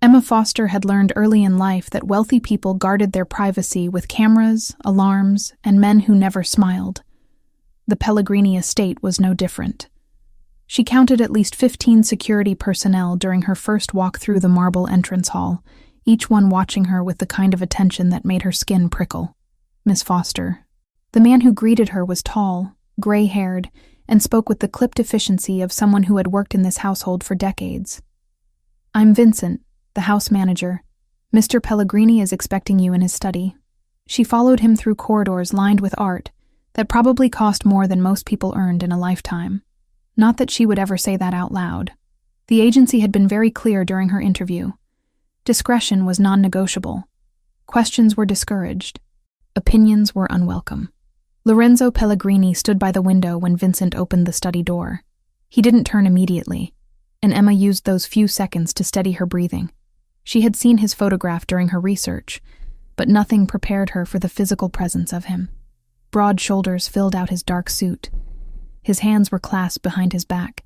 Emma Foster had learned early in life that wealthy people guarded their privacy with cameras, alarms, and men who never smiled. The Pellegrini estate was no different. She counted at least 15 security personnel during her first walk through the marble entrance hall, each one watching her with the kind of attention that made her skin prickle. Miss Foster. The man who greeted her was tall, gray-haired, and spoke with the clipped efficiency of someone who had worked in this household for decades. "I'm Vincent, the house manager. Mr. Pellegrini is expecting you in his study." She followed him through corridors lined with art that probably cost more than most people earned in a lifetime. Not that she would ever say that out loud. The agency had been very clear during her interview. Discretion was non-negotiable. Questions were discouraged. Opinions were unwelcome. Lorenzo Pellegrini stood by the window when Vincent opened the study door. He didn't turn immediately, and Emma used those few seconds to steady her breathing. She had seen his photograph during her research, but nothing prepared her for the physical presence of him. Broad shoulders filled out his dark suit. His hands were clasped behind his back,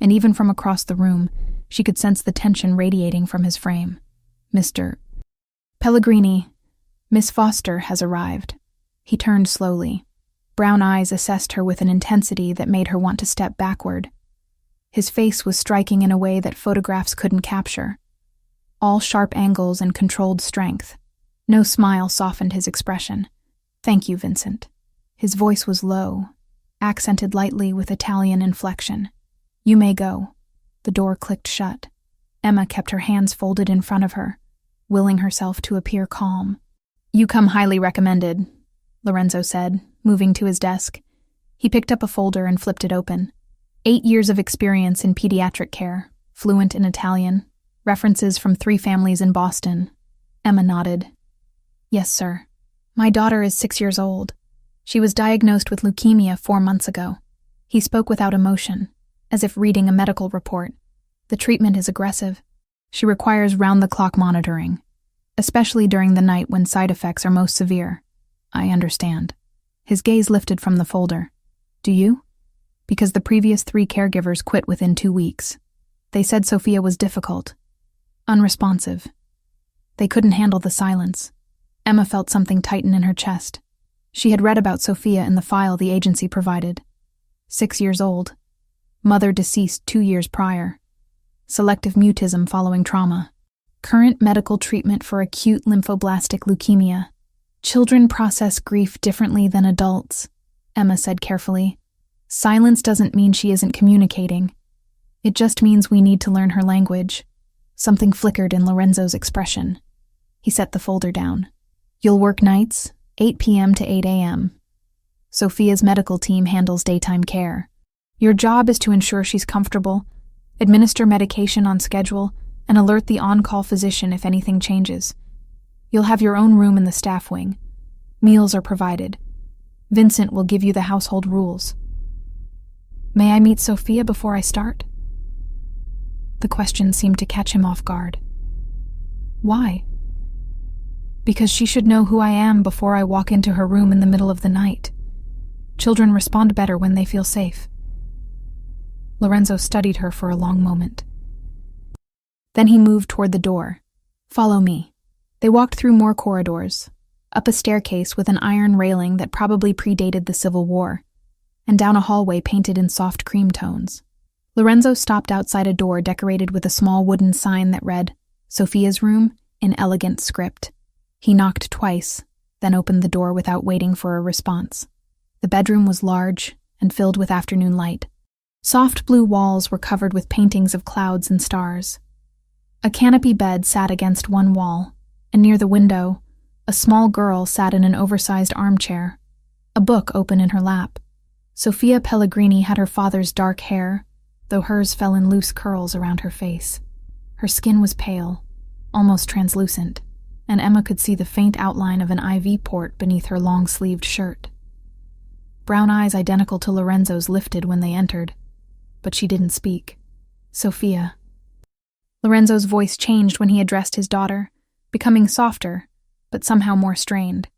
and even from across the room, she could sense the tension radiating from his frame. "Mr. Pellegrini, Miss Foster has arrived." He turned slowly. Brown eyes assessed her with an intensity that made her want to step backward. His face was striking in a way that photographs couldn't capture. All sharp angles and controlled strength. No smile softened his expression. "Thank you, Vincent." His voice was low, accented lightly with Italian inflection. "You may go." The door clicked shut. Emma kept her hands folded in front of her, willing herself to appear calm. "You come highly recommended," Lorenzo said, moving to his desk. He picked up a folder and flipped it open. 8 years of experience in pediatric care, fluent in Italian, references from 3 families in Boston. Emma nodded. "Yes, sir. My daughter is 6 years old. She was diagnosed with leukemia 4 months ago." He spoke without emotion, as if reading a medical report. "The treatment is aggressive. She requires round-the-clock monitoring, especially during the night when side effects are most severe." "I understand." His gaze lifted from the folder. "Do you?" "Because the previous 3 caregivers quit within 2 weeks. They said Sophia was difficult, unresponsive. They couldn't handle the silence." Emma felt something tighten in her chest. She had read about Sophia in the file the agency provided. 6 years old. Mother deceased 2 years prior. Selective mutism following trauma. Current medical treatment for acute lymphoblastic leukemia. "Children process grief differently than adults," Emma said carefully. "Silence doesn't mean she isn't communicating. It just means we need to learn her language." Something flickered in Lorenzo's expression. He set the folder down. "You'll work nights, 8 p.m. to 8 a.m. Sophia's medical team handles daytime care. Your job is to ensure she's comfortable, administer medication on schedule, and alert the on-call physician if anything changes. You'll have your own room in the staff wing. Meals are provided. Vincent will give you the household rules." "May I meet Sophia before I start?" The question seemed to catch him off guard. "Why?" "Because she should know who I am before I walk into her room in the middle of the night. Children respond better when they feel safe." Lorenzo studied her for a long moment. Then he moved toward the door. "Follow me." They walked through more corridors, up a staircase with an iron railing that probably predated the Civil War, and down a hallway painted in soft cream tones. Lorenzo stopped outside a door decorated with a small wooden sign that read, "Sophia's room," in elegant script. He knocked twice, then opened the door without waiting for a response. The bedroom was large and filled with afternoon light. Soft blue walls were covered with paintings of clouds and stars. A canopy bed sat against one wall, and near the window, a small girl sat in an oversized armchair, a book open in her lap. Sophia Pellegrini had her father's dark hair, though hers fell in loose curls around her face. Her skin was pale, almost translucent, and Emma could see the faint outline of an IV port beneath her long-sleeved shirt. Brown eyes identical to Lorenzo's lifted when they entered, but she didn't speak. "Sophia." Lorenzo's voice changed when he addressed his daughter, becoming softer, but somehow more strained.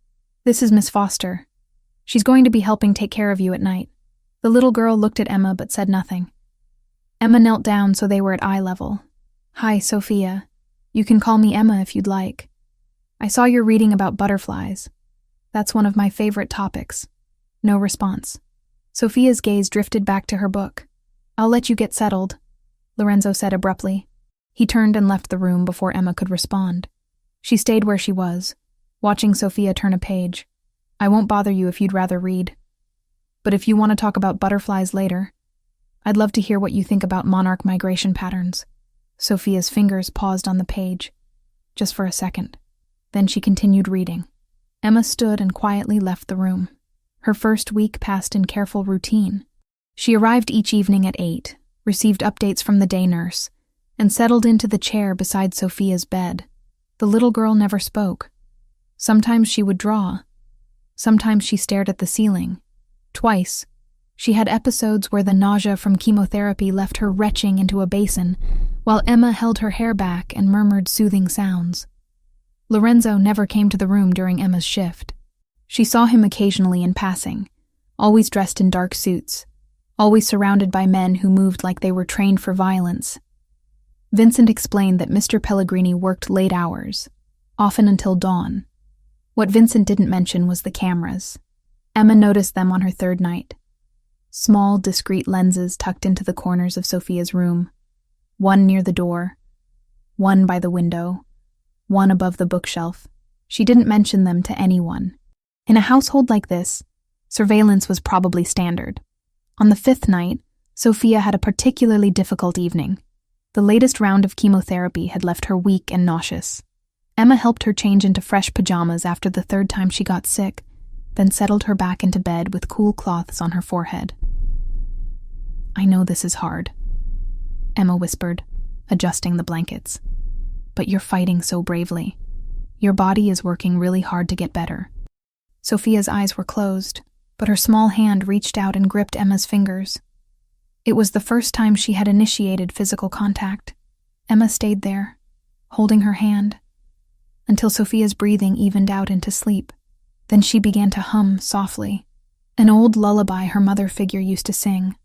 "This is Miss Foster. She's going to be helping take care of you at night." The little girl looked at Emma but said nothing. Emma knelt down so they were at eye level. "Hi, Sophia. You can call me Emma if you'd like. I saw you're reading about butterflies. That's one of my favorite topics. No response. Sophia's gaze drifted back to her book. I'll let you get settled, Lorenzo said abruptly. He turned and left the room before Emma could respond. She stayed where she was, watching Sophia turn a page. I won't bother you if you'd rather read. But if you want to talk about butterflies later, I'd love to hear what you think about monarch migration patterns. Sophia's fingers paused on the page, just for a second. Then she continued reading. Emma stood and quietly left the room. Her first week passed in careful routine. She arrived each evening at 8, received updates from the day nurse, and settled into the chair beside Sophia's bed. The little girl never spoke. Sometimes she would draw. Sometimes she stared at the ceiling. Twice, she had episodes where the nausea from chemotherapy left her retching into a basin, while Emma held her hair back and murmured soothing sounds. Lorenzo never came to the room during Emma's shift. She saw him occasionally in passing, always dressed in dark suits, always surrounded by men who moved like they were trained for violence. Vincent explained that Mr. Pellegrini worked late hours, often until dawn. What Vincent didn't mention was the cameras. Emma noticed them on her third night. Small, discreet lenses tucked into the corners of Sophia's room. One near the door, one by the window, one above the bookshelf. She didn't mention them to anyone. In a household like this, surveillance was probably standard. On the 5th night, Sophia had a particularly difficult evening. The latest round of chemotherapy had left her weak and nauseous. Emma helped her change into fresh pajamas after the 3rd time she got sick, then settled her back into bed with cool cloths on her forehead. I know this is hard, Emma whispered, adjusting the blankets. But you're fighting so bravely. Your body is working really hard to get better. Sophia's eyes were closed, but her small hand reached out and gripped Emma's fingers. It was the first time she had initiated physical contact. Emma stayed there, holding her hand, until Sophia's breathing evened out into sleep. Then she began to hum softly, an old lullaby her mother figure used to sing.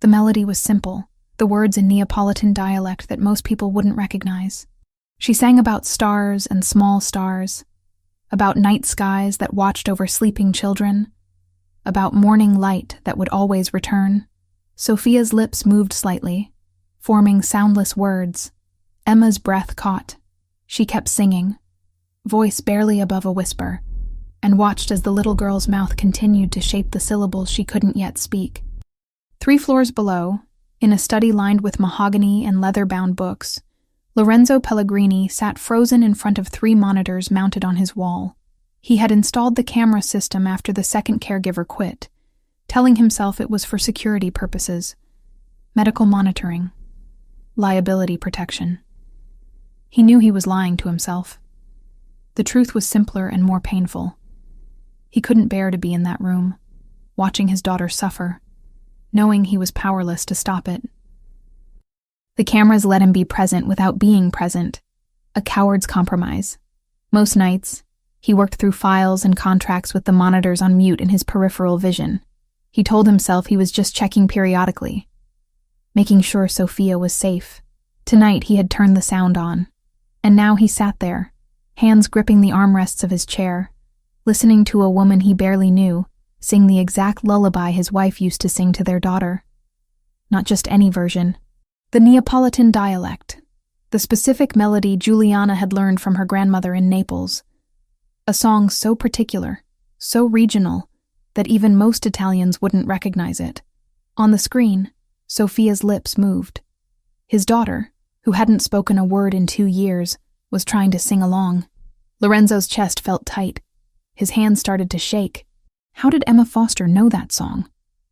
The melody was simple, the words in Neapolitan dialect that most people wouldn't recognize. She sang about stars and small stars, about night skies that watched over sleeping children, about morning light that would always return. Sophia's lips moved slightly, forming soundless words. Emma's breath caught. She kept singing, voice barely above a whisper, and watched as the little girl's mouth continued to shape the syllables she couldn't yet speak. 3 floors below, in a study lined with mahogany and leather-bound books, Lorenzo Pellegrini sat frozen in front of 3 monitors mounted on his wall. He had installed the camera system after the second caregiver quit, telling himself it was for security purposes, medical monitoring, liability protection. He knew he was lying to himself. The truth was simpler and more painful. He couldn't bear to be in that room, watching his daughter suffer, knowing he was powerless to stop it. The cameras let him be present without being present, a coward's compromise. Most nights, he worked through files and contracts with the monitors on mute in his peripheral vision. He told himself he was just checking periodically, making sure Sophia was safe. Tonight he had turned the sound on, and now he sat there, hands gripping the armrests of his chair, listening to a woman he barely knew sing the exact lullaby his wife used to sing to their daughter. Not just any version. The Neapolitan dialect, the specific melody Juliana had learned from her grandmother in Naples. A song so particular, so regional, that even most Italians wouldn't recognize it. On the screen, Sophia's lips moved. His daughter, who hadn't spoken a word in 2 years, was trying to sing along. Lorenzo's chest felt tight. His hands started to shake. How did Emma Foster know that song?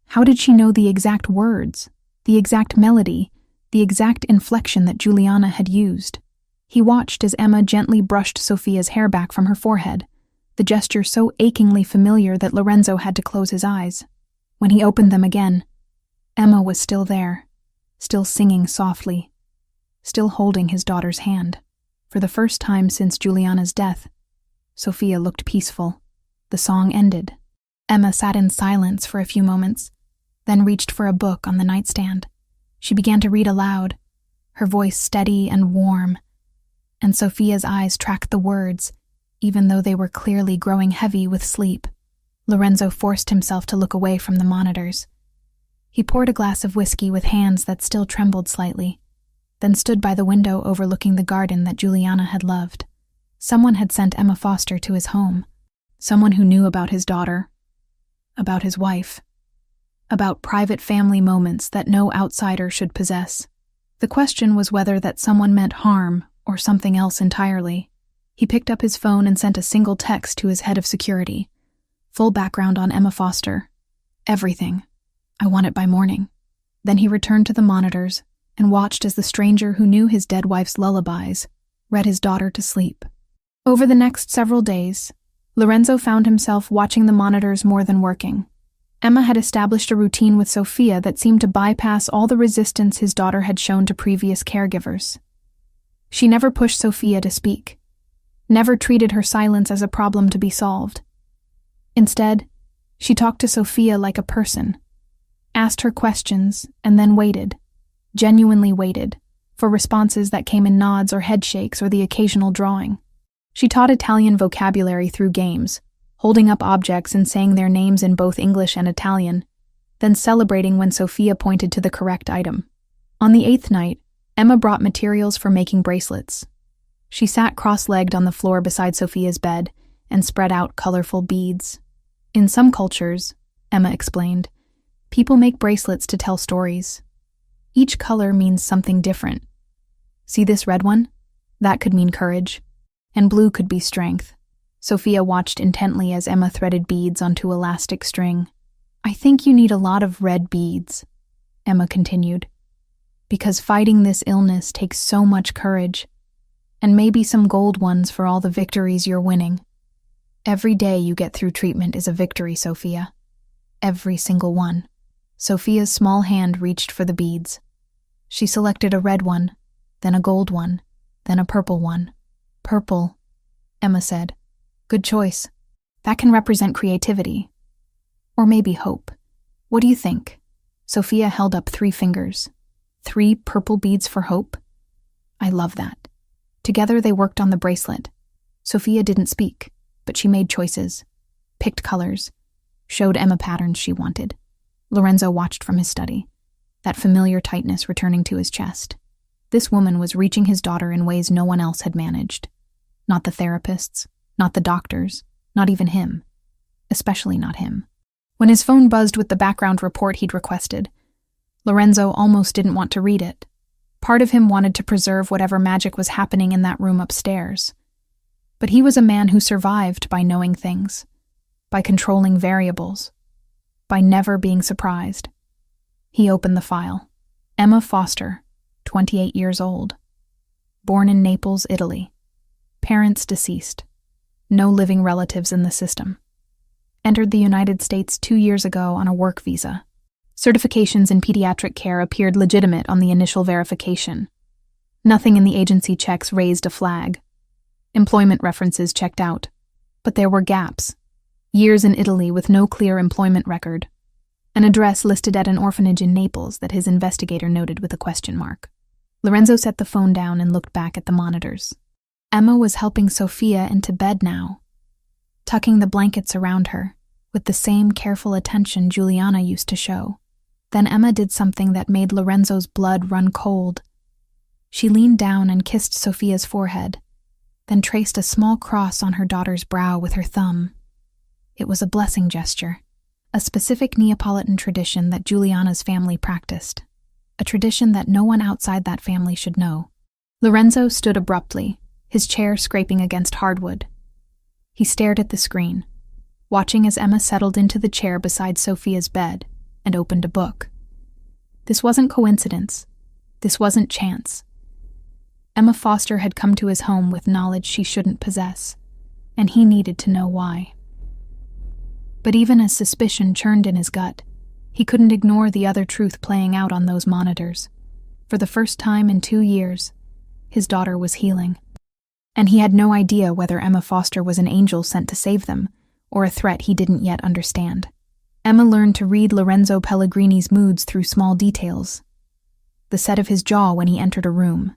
How did she know the exact words, the exact melody, the exact inflection that Juliana had used? He watched as Emma gently brushed Sophia's hair back from her forehead, the gesture so achingly familiar that Lorenzo had to close his eyes. When he opened them again, Emma was still there, still singing softly, still holding his daughter's hand. For the first time since Juliana's death, Sophia looked peaceful. The song ended. Emma sat in silence for a few moments, then reached for a book on the nightstand. She began to read aloud, her voice steady and warm, and Sophia's eyes tracked the words, even though they were clearly growing heavy with sleep. Lorenzo forced himself to look away from the monitors. He poured a glass of whiskey with hands that still trembled slightly, then stood by the window overlooking the garden that Juliana had loved. Someone had sent Emma Foster to his home. Someone who knew about his daughter, about his wife, about private family moments that no outsider should possess. The question was whether that someone meant harm or something else entirely. He picked up his phone and sent a single text to his head of security. Full background on Emma Foster. Everything. I want it by morning. Then he returned to the monitors and watched as the stranger who knew his dead wife's lullabies read his daughter to sleep. Over the next several days, Lorenzo found himself watching the monitors more than working. Emma had established a routine with Sophia that seemed to bypass all the resistance his daughter had shown to previous caregivers. She never pushed Sophia to speak, never treated her silence as a problem to be solved. Instead, she talked to Sophia like a person, asked her questions, and then waited, genuinely waited, for responses that came in nods or head shakes or the occasional drawing. She taught Italian vocabulary through games, holding up objects and saying their names in both English and Italian, then celebrating when Sophia pointed to the correct item. On the 8th night, Emma brought materials for making bracelets. She sat cross-legged on the floor beside Sophia's bed and spread out colorful beads. In some cultures, Emma explained, people make bracelets to tell stories. Each color means something different. See this red one? That could mean courage, and blue could be strength. Sophia watched intently as Emma threaded beads onto elastic string. I think you need a lot of red beads, Emma continued, because fighting this illness takes so much courage, and maybe some gold ones for all the victories you're winning. Every day you get through treatment is a victory, Sophia. Every single one. Sophia's small hand reached for the beads. She selected a red one, then a gold one, then a purple one. Purple, Emma said. Good choice. That can represent creativity. Or maybe hope. What do you think? Sophia held up 3 fingers. 3 purple beads for hope? I love that. Together they worked on the bracelet. Sophia didn't speak, but she made choices, picked colors, showed Emma patterns she wanted. Lorenzo watched from his study, that familiar tightness returning to his chest. This woman was reaching his daughter in ways no one else had managed. Not the therapists, not the doctors, not even him. Especially not him. When his phone buzzed with the background report he'd requested, Lorenzo almost didn't want to read it. Part of him wanted to preserve whatever magic was happening in that room upstairs. But he was a man who survived by knowing things, by controlling variables, by never being surprised. He opened the file. Emma Foster, 28 years old. Born in Naples, Italy. Parents deceased. No living relatives in the system. Entered the United States 2 years ago on a work visa. Certifications in pediatric care appeared legitimate on the initial verification. Nothing in the agency checks raised a flag. Employment references checked out. But there were gaps. Years in Italy with no clear employment record. An address listed at an orphanage in Naples that his investigator noted with a question mark. Lorenzo set the phone down and looked back at the monitors. Emma was helping Sophia into bed now, tucking the blankets around her, with the same careful attention Juliana used to show. Then Emma did something that made Lorenzo's blood run cold. She leaned down and kissed Sophia's forehead, then traced a small cross on her daughter's brow with her thumb. It was a blessing gesture, a specific Neapolitan tradition that Juliana's family practiced, a tradition that no one outside that family should know. Lorenzo stood abruptly, his chair scraping against hardwood. He stared at the screen, watching as Emma settled into the chair beside Sophia's bed and opened a book. This wasn't coincidence. This wasn't chance. Emma Foster had come to his home with knowledge she shouldn't possess, and he needed to know why. But even as suspicion churned in his gut, he couldn't ignore the other truth playing out on those monitors. For the first time in 2 years, his daughter was healing. And he had no idea whether Emma Foster was an angel sent to save them, or a threat he didn't yet understand. Emma learned to read Lorenzo Pellegrini's moods through small details. The set of his jaw when he entered a room,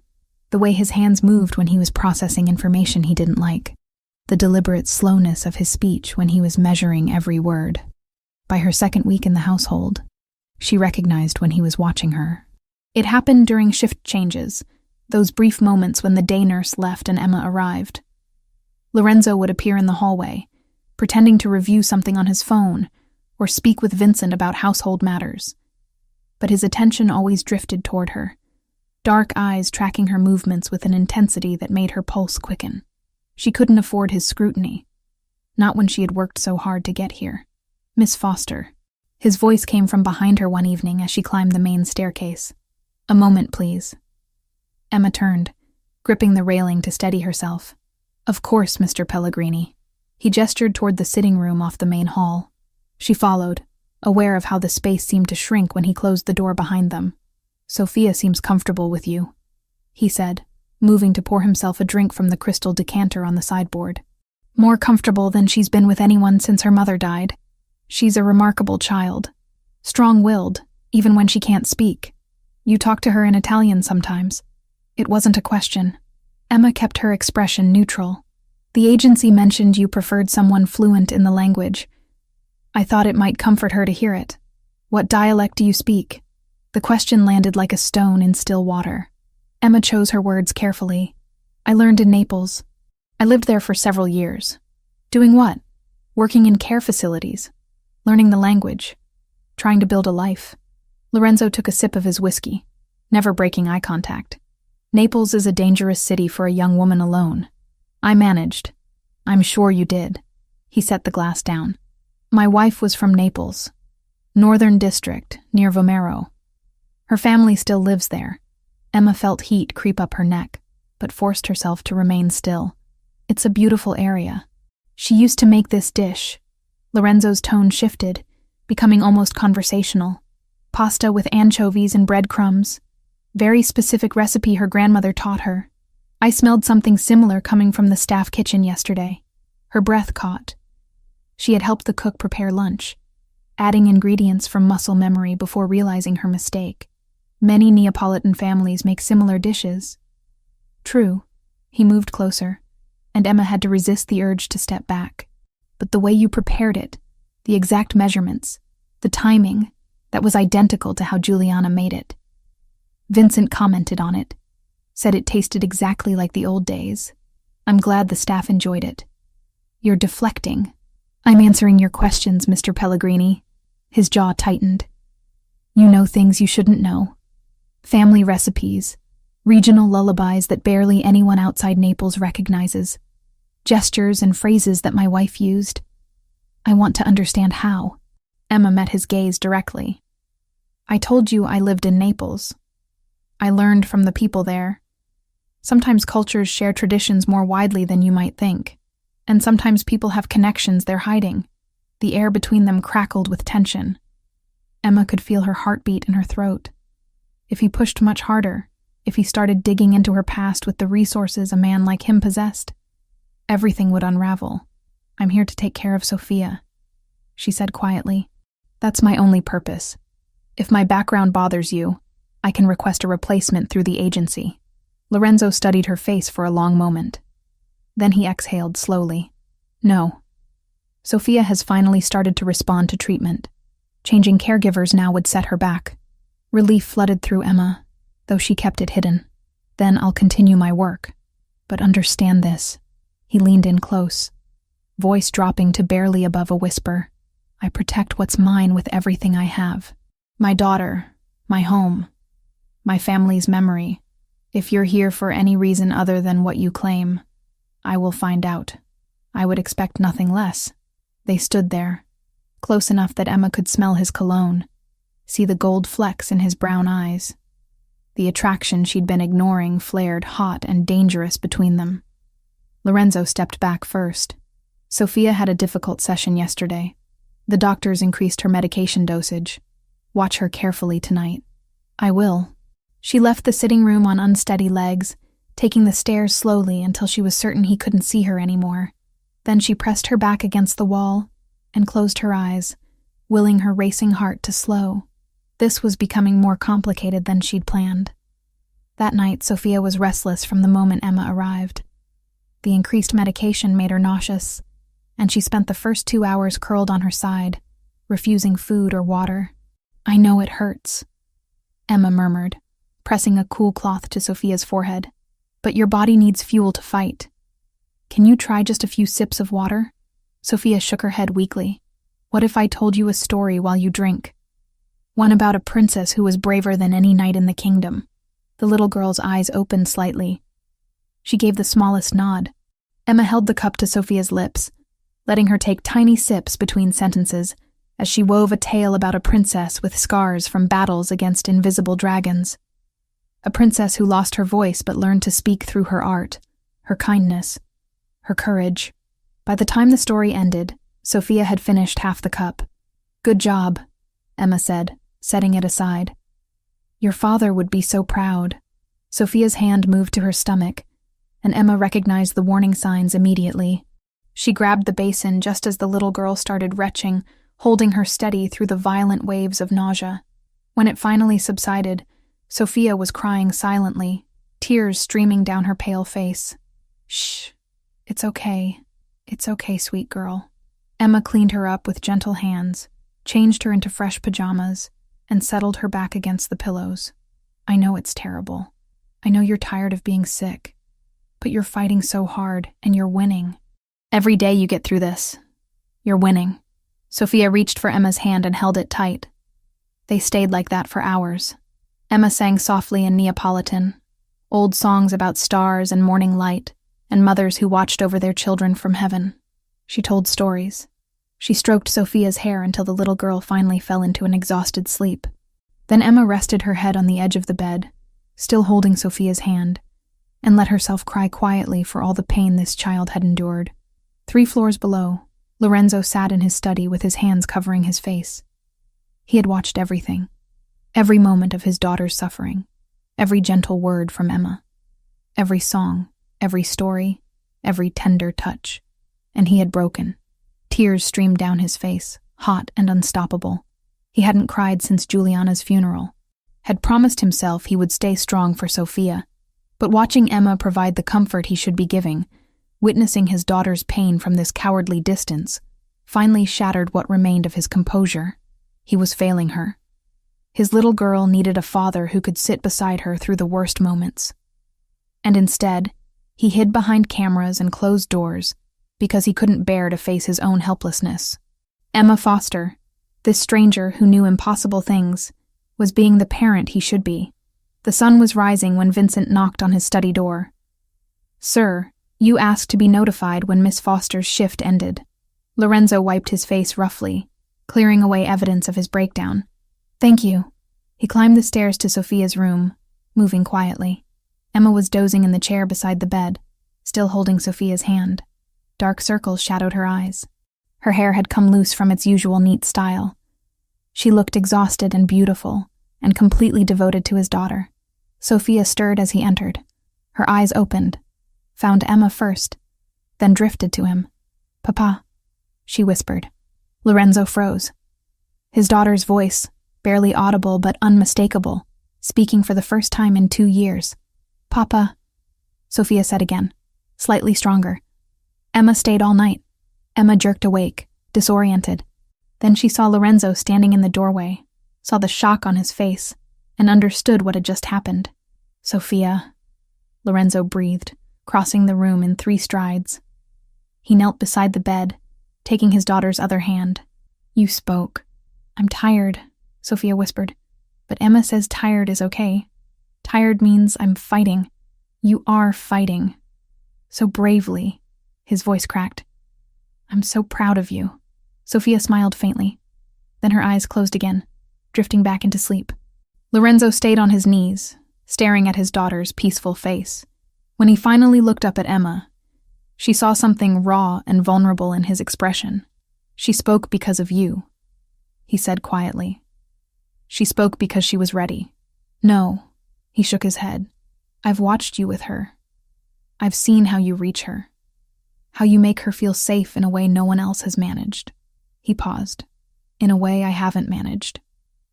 The way his hands moved when he was processing information he didn't like. The deliberate slowness of his speech when he was measuring every word. By her second week in the household, she recognized when he was watching her. It happened during shift changes, those brief moments when the day nurse left and Emma arrived. Lorenzo would appear in the hallway, pretending to review something on his phone or speak with Vincent about household matters. But his attention always drifted toward her, dark eyes tracking her movements with an intensity that made her pulse quicken. She couldn't afford his scrutiny, not when she had worked so hard to get here. "Miss Foster." His voice came from behind her one evening as she climbed the main staircase. "A moment, please." Emma turned, gripping the railing to steady herself. "Of course, Mr. Pellegrini." He gestured toward the sitting room off the main hall. She followed, aware of how the space seemed to shrink when he closed the door behind them. "Sophia seems comfortable with you," he said, moving to pour himself a drink from the crystal decanter on the sideboard. "More comfortable than she's been with anyone since her mother died. She's a remarkable child, strong-willed, even when she can't speak. You talk to her in Italian sometimes." It wasn't a question. Emma kept her expression neutral. "The agency mentioned you preferred someone fluent in the language. I thought it might comfort her to hear it. What dialect do you speak?" The question landed like a stone in still water. Emma chose her words carefully. "I learned in Naples. I lived there for several years." "Doing what?" "Working in care facilities. Learning the language. Trying to build a life." Lorenzo took a sip of his whiskey, never breaking eye contact. "Naples is a dangerous city for a young woman alone. I managed." "I'm sure you did." He set the glass down. "My wife was from Naples, Northern District, near Vomero. Her family still lives there." Emma felt heat creep up her neck, but forced herself to remain still. "It's a beautiful area. She used to make this dish." Lorenzo's tone shifted, becoming almost conversational. "Pasta with anchovies and breadcrumbs. Very specific recipe her grandmother taught her. I smelled something similar coming from the staff kitchen yesterday." Her breath caught. She had helped the cook prepare lunch, adding ingredients from muscle memory before realizing her mistake. Many Neapolitan families make similar dishes. "True." He moved closer, and Emma had to resist the urge to step back. "But the way you prepared it, the exact measurements, the timing, that was identical to how Juliana made it. Vincent commented on it, said it tasted exactly like the old days. I'm glad the staff enjoyed it." "You're deflecting." "I'm answering your questions, Mr. Pellegrini." His jaw tightened. "You know things you shouldn't know. Family recipes, regional lullabies that barely anyone outside Naples recognizes, gestures and phrases that my wife used. I want to understand how." Emma met his gaze directly. "I told you I lived in Naples. I learned from the people there. Sometimes cultures share traditions more widely than you might think, and sometimes people have connections they're hiding." The air between them crackled with tension. Emma could feel her heartbeat in her throat. If he pushed much harder, if he started digging into her past with the resources a man like him possessed, everything would unravel. "I'm here to take care of Sophia," she said quietly. "That's my only purpose. If my background bothers you, I can request a replacement through the agency." Lorenzo studied her face for a long moment. Then he exhaled slowly. "No. Sophia has finally started to respond to treatment. Changing caregivers now would set her back." Relief flooded through Emma, though she kept it hidden. "Then I'll continue my work. But understand this." He leaned in close, voice dropping to barely above a whisper. "I protect what's mine with everything I have. My daughter, my home, my family's memory. If you're here for any reason other than what you claim, I will find out. I would expect nothing less." They stood there, close enough that Emma could smell his cologne, see the gold flecks in his brown eyes. The attraction she'd been ignoring flared hot and dangerous between them. Lorenzo stepped back first. "Sophia had a difficult session yesterday. The doctors increased her medication dosage. Watch her carefully tonight." "I will." She left the sitting room on unsteady legs, taking the stairs slowly until she was certain he couldn't see her anymore. Then she pressed her back against the wall and closed her eyes, willing her racing heart to slow. This was becoming more complicated than she'd planned. That night, Sophia was restless from the moment Emma arrived. The increased medication made her nauseous, and she spent the first 2 hours curled on her side, refusing food or water. "I know it hurts," Emma murmured, pressing a cool cloth to Sophia's forehead. "But your body needs fuel to fight. Can you try just a few sips of water?" Sophia shook her head weakly. "What if I told you a story while you drink? One about a princess who was braver than any knight in the kingdom." The little girl's eyes opened slightly. She gave the smallest nod. Emma held the cup to Sophia's lips, letting her take tiny sips between sentences as she wove a tale about a princess with scars from battles against invisible dragons. A princess who lost her voice but learned to speak through her art, her kindness, her courage. By the time the story ended, Sophia had finished half the cup. "Good job," Emma said, setting it aside. "Your father would be so proud." Sophia's hand moved to her stomach, and Emma recognized the warning signs immediately. She grabbed the basin just as the little girl started retching, holding her steady through the violent waves of nausea. When it finally subsided, Sophia was crying silently, tears streaming down her pale face. "Shh, it's okay. It's okay, sweet girl." Emma cleaned her up with gentle hands, changed her into fresh pajamas, and settled her back against the pillows. "I know it's terrible. I know you're tired of being sick. But you're fighting so hard, and you're winning. Every day you get through this, you're winning." Sophia reached for Emma's hand and held it tight. They stayed like that for hours. Emma sang softly in Neapolitan, old songs about stars and morning light, and mothers who watched over their children from heaven. She told stories. She stroked Sophia's hair until the little girl finally fell into an exhausted sleep. Then Emma rested her head on the edge of the bed, still holding Sophia's hand, and let herself cry quietly for all the pain this child had endured. 3 floors below, Lorenzo sat in his study with his hands covering his face. He had watched everything, every moment of his daughter's suffering, every gentle word from Emma, every song, every story, every tender touch, and he had broken. Tears streamed down his face, hot and unstoppable. He hadn't cried since Juliana's funeral, had promised himself he would stay strong for Sophia, but watching Emma provide the comfort he should be giving, witnessing his daughter's pain from this cowardly distance, finally shattered what remained of his composure. He was failing her. His little girl needed a father who could sit beside her through the worst moments. And instead, he hid behind cameras and closed doors because he couldn't bear to face his own helplessness. Emma Foster, this stranger who knew impossible things, was being the parent he should be. The sun was rising when Vincent knocked on his study door. "Sir, you asked to be notified when Miss Foster's shift ended." Lorenzo wiped his face roughly, clearing away evidence of his breakdown. "Thank you." He climbed the stairs to Sophia's room, moving quietly. Emma was dozing in the chair beside the bed, still holding Sophia's hand. Dark circles shadowed her eyes. Her hair had come loose from its usual neat style. She looked exhausted and beautiful, and completely devoted to his daughter. Sophia stirred as he entered. Her eyes opened, found Emma first, then drifted to him. "Papa," she whispered. Lorenzo froze. His daughter's voice, barely audible but unmistakable, speaking for the first time in 2 years. "Papa," Sophia said again, slightly stronger. Emma stayed all night. Emma jerked awake, disoriented. Then she saw Lorenzo standing in the doorway, saw the shock on his face, and understood what had just happened. "Sophia," Lorenzo breathed, crossing the room in 3 strides. He knelt beside the bed, taking his daughter's other hand. "You spoke." "I'm tired," Sophia whispered. "But Emma says tired is okay. Tired means I'm fighting." "You are fighting. So bravely." His voice cracked. "I'm so proud of you." Sophia smiled faintly. Then her eyes closed again, drifting back into sleep. Lorenzo stayed on his knees, staring at his daughter's peaceful face. When he finally looked up at Emma, she saw something raw and vulnerable in his expression. "She spoke because of you," he said quietly. "She spoke because she was ready." "No," he shook his head. "I've watched you with her. I've seen how you reach her. How you make her feel safe in a way no one else has managed." He paused. "In a way I haven't managed."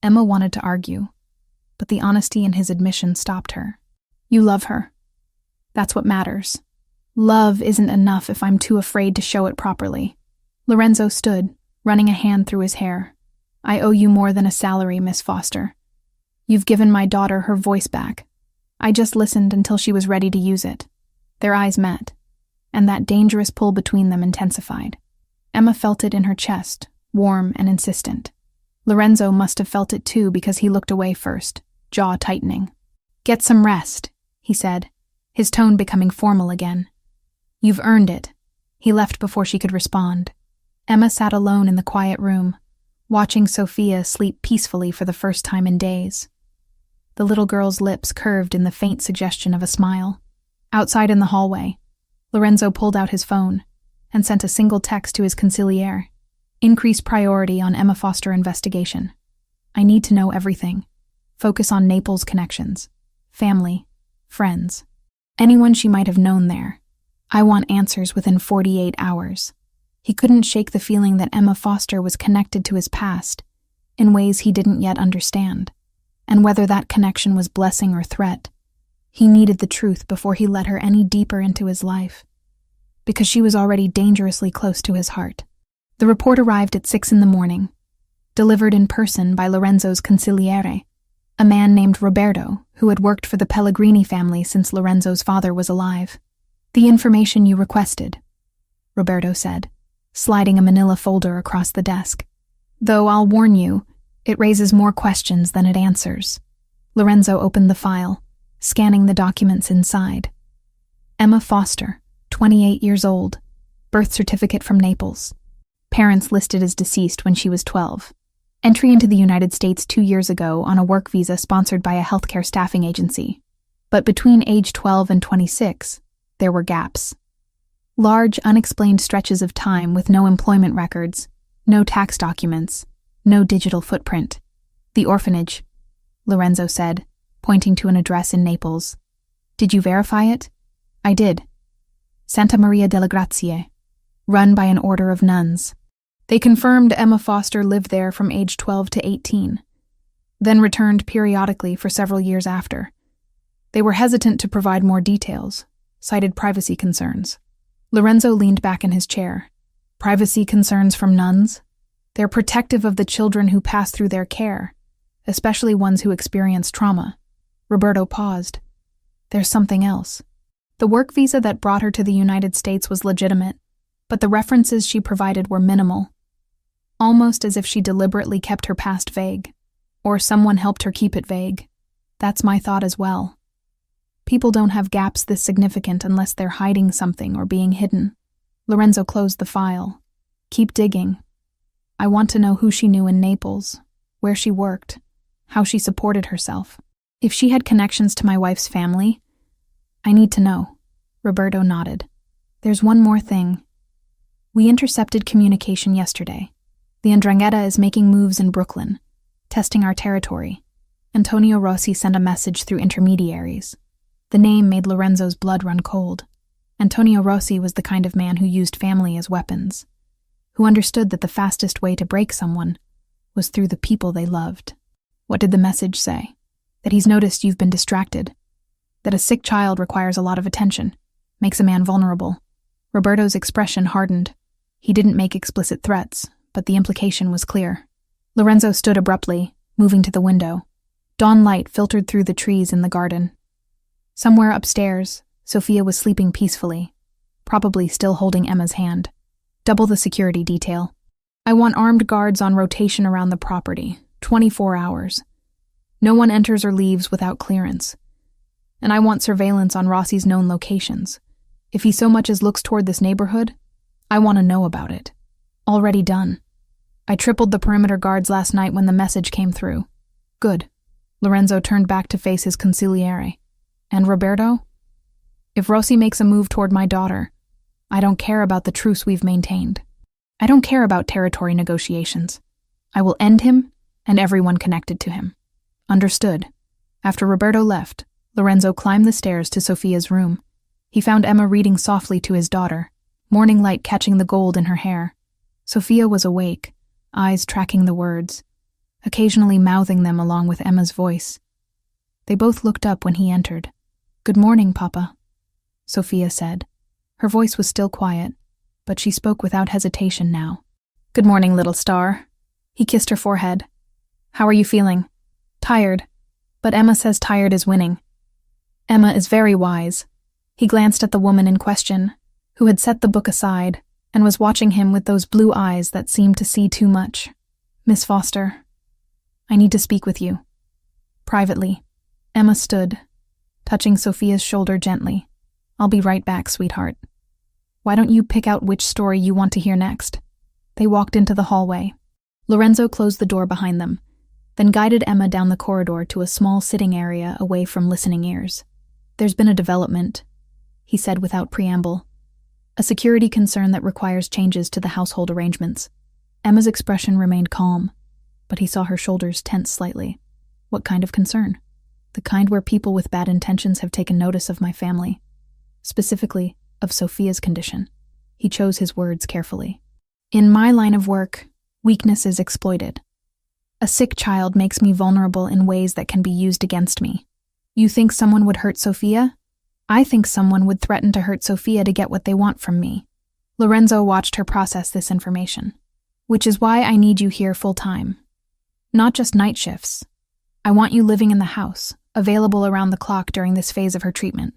Emma wanted to argue, but the honesty in his admission stopped her. You love her. That's what matters. Love isn't enough if I'm too afraid to show it properly. Lorenzo stood, running a hand through his hair. I owe you more than a salary, Miss Foster. You've given my daughter her voice back. I just listened until she was ready to use it. Their eyes met, and that dangerous pull between them intensified. Emma felt it in her chest, warm and insistent. Lorenzo must have felt it too because he looked away first, jaw tightening. Get some rest, he said, his tone becoming formal again. You've earned it. He left before she could respond. Emma sat alone in the quiet room, watching Sophia sleep peacefully for the first time in days. The little girl's lips curved in the faint suggestion of a smile. Outside in the hallway, Lorenzo pulled out his phone and sent a single text to his consigliere. Increase priority on Emma Foster investigation. I need to know everything. Focus on Naples connections, family, friends, anyone she might have known there. I want answers within 48 hours. He couldn't shake the feeling that Emma Foster was connected to his past in ways he didn't yet understand, and whether that connection was blessing or threat. He needed the truth before he let her any deeper into his life, because she was already dangerously close to his heart. The report arrived at 6 a.m, delivered in person by Lorenzo's consigliere, a man named Roberto, who had worked for the Pellegrini family since Lorenzo's father was alive. The information you requested, Roberto said, sliding a manila folder across the desk. Though I'll warn you, it raises more questions than it answers. Lorenzo opened the file, scanning the documents inside. Emma Foster, 28 years old, birth certificate from Naples. Parents listed as deceased when she was 12. Entry into the United States 2 years ago on a work visa sponsored by a healthcare staffing agency. But between age 12 and 26, there were gaps. Large, unexplained stretches of time with no employment records, no tax documents, no digital footprint. The orphanage, Lorenzo said, pointing to an address in Naples. Did you verify it? I did. Santa Maria delle Grazie, run by an order of nuns. They confirmed Emma Foster lived there from age 12 to 18, then returned periodically for several years after. They were hesitant to provide more details, cited privacy concerns. Lorenzo leaned back in his chair. Privacy concerns from nuns? They're protective of the children who pass through their care, especially ones who experience trauma. Roberto paused. There's something else. The work visa that brought her to the United States was legitimate, but the references she provided were minimal. Almost as if she deliberately kept her past vague, or someone helped her keep it vague. That's my thought as well. People don't have gaps this significant unless they're hiding something or being hidden. Lorenzo closed the file. Keep digging. I want to know who she knew in Naples, where she worked, how she supported herself. If she had connections to my wife's family, I need to know. Roberto nodded. There's one more thing. We intercepted communication yesterday. The 'Ndrangheta is making moves in Brooklyn, testing our territory. Antonio Rossi sent a message through intermediaries. The name made Lorenzo's blood run cold. Antonio Rossi was the kind of man who used family as weapons, who understood that the fastest way to break someone was through the people they loved. What did the message say? That he's noticed you've been distracted. That a sick child requires a lot of attention, makes a man vulnerable. Roberto's expression hardened. He didn't make explicit threats, but the implication was clear. Lorenzo stood abruptly, moving to the window. Dawn light filtered through the trees in the garden. Somewhere upstairs, Sophia was sleeping peacefully, probably still holding Emma's hand. Double the security detail. I want armed guards on rotation around the property, 24 hours. No one enters or leaves without clearance. And I want surveillance on Rossi's known locations. If he so much as looks toward this neighborhood, I want to know about it. Already done. I tripled the perimeter guards last night when the message came through. Good. Lorenzo turned back to face his consigliere. And Roberto? If Rossi makes a move toward my daughter, I don't care about the truce we've maintained. I don't care about territory negotiations. I will end him and everyone connected to him. Understood. After Roberto left, Lorenzo climbed the stairs to Sophia's room. He found Emma reading softly to his daughter, morning light catching the gold in her hair. Sophia was awake, eyes tracking the words, occasionally mouthing them along with Emma's voice. They both looked up when he entered. "Good morning, Papa," Sophia said. Her voice was still quiet, but she spoke without hesitation now. "Good morning, little star." He kissed her forehead. "How are you feeling?" "Tired, but Emma says tired is winning." "Emma is very wise." He glanced at the woman in question, who had set the book aside and was watching him with those blue eyes that seemed to see too much. "Miss Foster, I need to speak with you." Privately, Emma stood, touching Sophia's shoulder gently. "I'll be right back, sweetheart. Why don't you pick out which story you want to hear next?" They walked into the hallway. Lorenzo closed the door behind them, then guided Emma down the corridor to a small sitting area away from listening ears. "There's been a development," he said without preamble. "A security concern that requires changes to the household arrangements." Emma's expression remained calm, but he saw her shoulders tense slightly. "What kind of concern?" "The kind where people with bad intentions have taken notice of my family. Specifically, of Sophia's condition." He chose his words carefully. "In my line of work, weakness is exploited. A sick child makes me vulnerable in ways that can be used against me. You think someone would hurt Sophia? I think someone would threaten to hurt Sophia to get what they want from me." Lorenzo watched her process this information. "Which is why I need you here full-time. Not just night shifts. I want you living in the house, available around the clock during this phase of her treatment.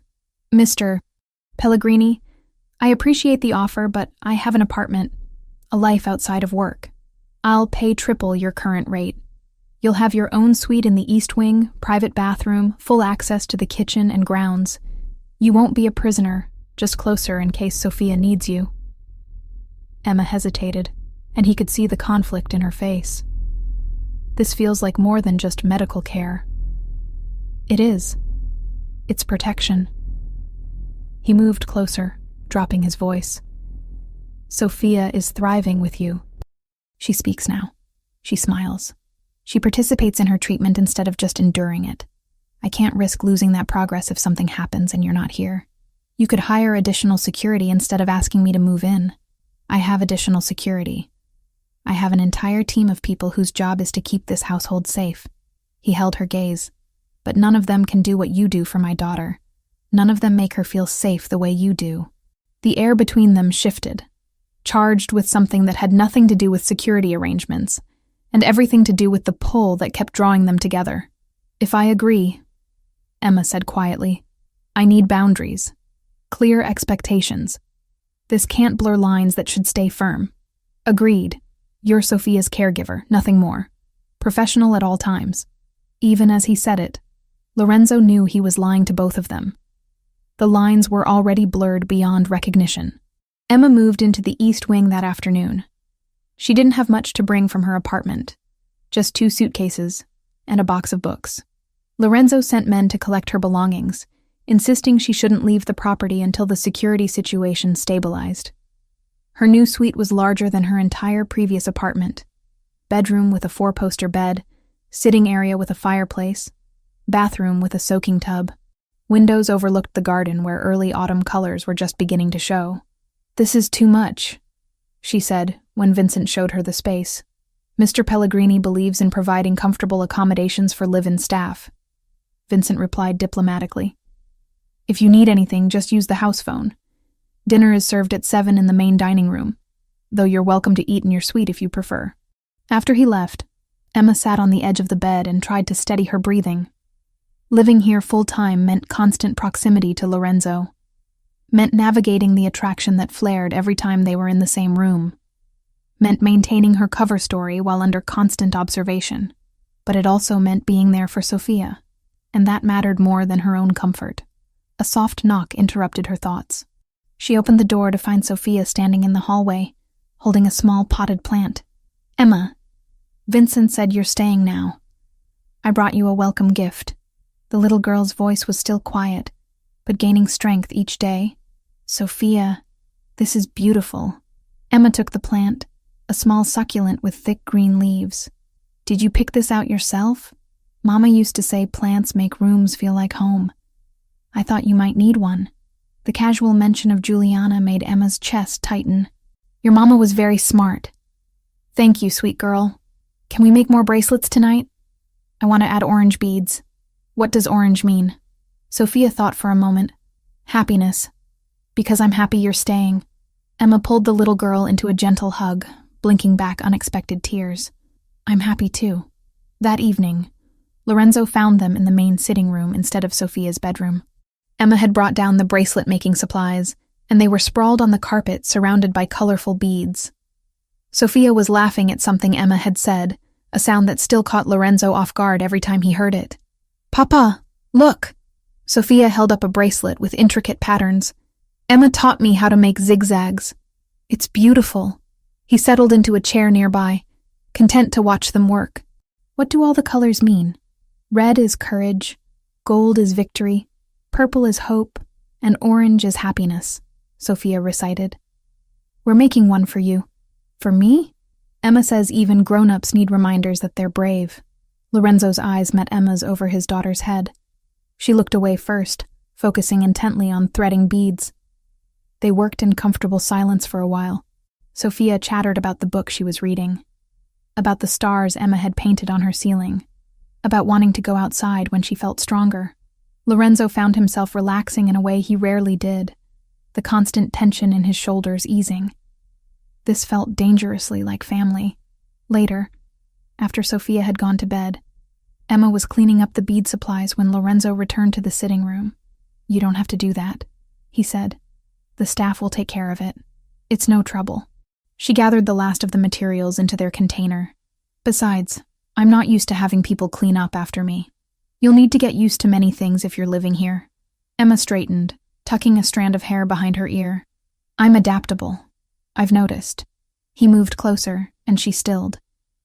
Mr. Pellegrini, I appreciate the offer, but I have an apartment, a life outside of work. I'll pay triple your current rate. You'll have your own suite in the East Wing, private bathroom, full access to the kitchen and grounds. You won't be a prisoner, just closer in case Sophia needs you." Emma hesitated, and he could see the conflict in her face. "This feels like more than just medical care." "It is. It's protection." He moved closer, dropping his voice. "Sophia is thriving with you. She speaks now. She smiles. She participates in her treatment instead of just enduring it. I can't risk losing that progress if something happens and you're not here. You could hire additional security instead of asking me to move in. I have additional security. I have an entire team of people whose job is to keep this household safe." He held her gaze. "But none of them can do what you do for my daughter. None of them make her feel safe the way you do." The air between them shifted, charged with something that had nothing to do with security arrangements, and everything to do with the pull that kept drawing them together. "If I agree," Emma said quietly, "I need boundaries. Clear expectations. This can't blur lines that should stay firm. Agreed. You're Sophia's caregiver, nothing more. Professional at all times." Even as he said it, Lorenzo knew he was lying to both of them. The lines were already blurred beyond recognition. Emma moved into the East Wing that afternoon. She didn't have much to bring from her apartment, just 2 suitcases and a box of books. Lorenzo sent men to collect her belongings, insisting she shouldn't leave the property until the security situation stabilized. Her new suite was larger than her entire previous apartment. Bedroom with a 4-poster bed, sitting area with a fireplace, bathroom with a soaking tub. Windows overlooked the garden where early autumn colors were just beginning to show. "This is too much," she said when Vincent showed her the space. "Mr. Pellegrini believes in providing comfortable accommodations for live-in staff." Vincent replied diplomatically. "If you need anything, just use the house phone. Dinner is served at 7 in the main dining room, though you're welcome to eat in your suite if you prefer." After he left, Emma sat on the edge of the bed and tried to steady her breathing. Living here full-time meant constant proximity to Lorenzo, meant navigating the attraction that flared every time they were in the same room, meant maintaining her cover story while under constant observation, but it also meant being there for Sophia, and that mattered more than her own comfort. A soft knock interrupted her thoughts. She opened the door to find Sophia standing in the hallway, holding a small potted plant. "Emma, Vincent said you're staying now. I brought you a welcome gift." The little girl's voice was still quiet, but gaining strength each day. "Sophia, this is beautiful." Emma took the plant, a small succulent with thick green leaves. "Did you pick this out yourself? Mama used to say plants make rooms feel like home. I thought you might need one." The casual mention of Juliana made Emma's chest tighten. "Your mama was very smart." "Thank you, sweet girl. Can we make more bracelets tonight? I want to add orange beads." "What does orange mean?" Sophia thought for a moment. Happiness. Because I'm happy you're staying. Emma pulled the little girl into a gentle hug, blinking back unexpected tears. I'm happy too. That evening, Lorenzo found them in the main sitting room instead of Sophia's bedroom. Emma had brought down the bracelet-making supplies, and they were sprawled on the carpet surrounded by colorful beads. Sophia was laughing at something Emma had said, a sound that still caught Lorenzo off guard every time he heard it. Papa, look! Sophia held up a bracelet with intricate patterns. Emma taught me how to make zigzags. It's beautiful. He settled into a chair nearby, content to watch them work. What do all the colors mean? Red is courage, gold is victory, purple is hope, and orange is happiness, Sophia recited. We're making one for you. For me? Emma says even grown-ups need reminders that they're brave. Lorenzo's eyes met Emma's over his daughter's head. She looked away first, focusing intently on threading beads. They worked in comfortable silence for a while. Sophia chattered about the book she was reading, about the stars Emma had painted on her ceiling, about wanting to go outside when she felt stronger. Lorenzo found himself relaxing in a way he rarely did, the constant tension in his shoulders easing. This felt dangerously like family. Later, after Sophia had gone to bed, Emma was cleaning up the bead supplies when Lorenzo returned to the sitting room. You don't have to do that, he said. The staff will take care of it. It's no trouble. She gathered the last of the materials into their container. Besides, I'm not used to having people clean up after me. You'll need to get used to many things if you're living here. Emma straightened, tucking a strand of hair behind her ear. I'm adaptable. I've noticed. He moved closer, and she stilled.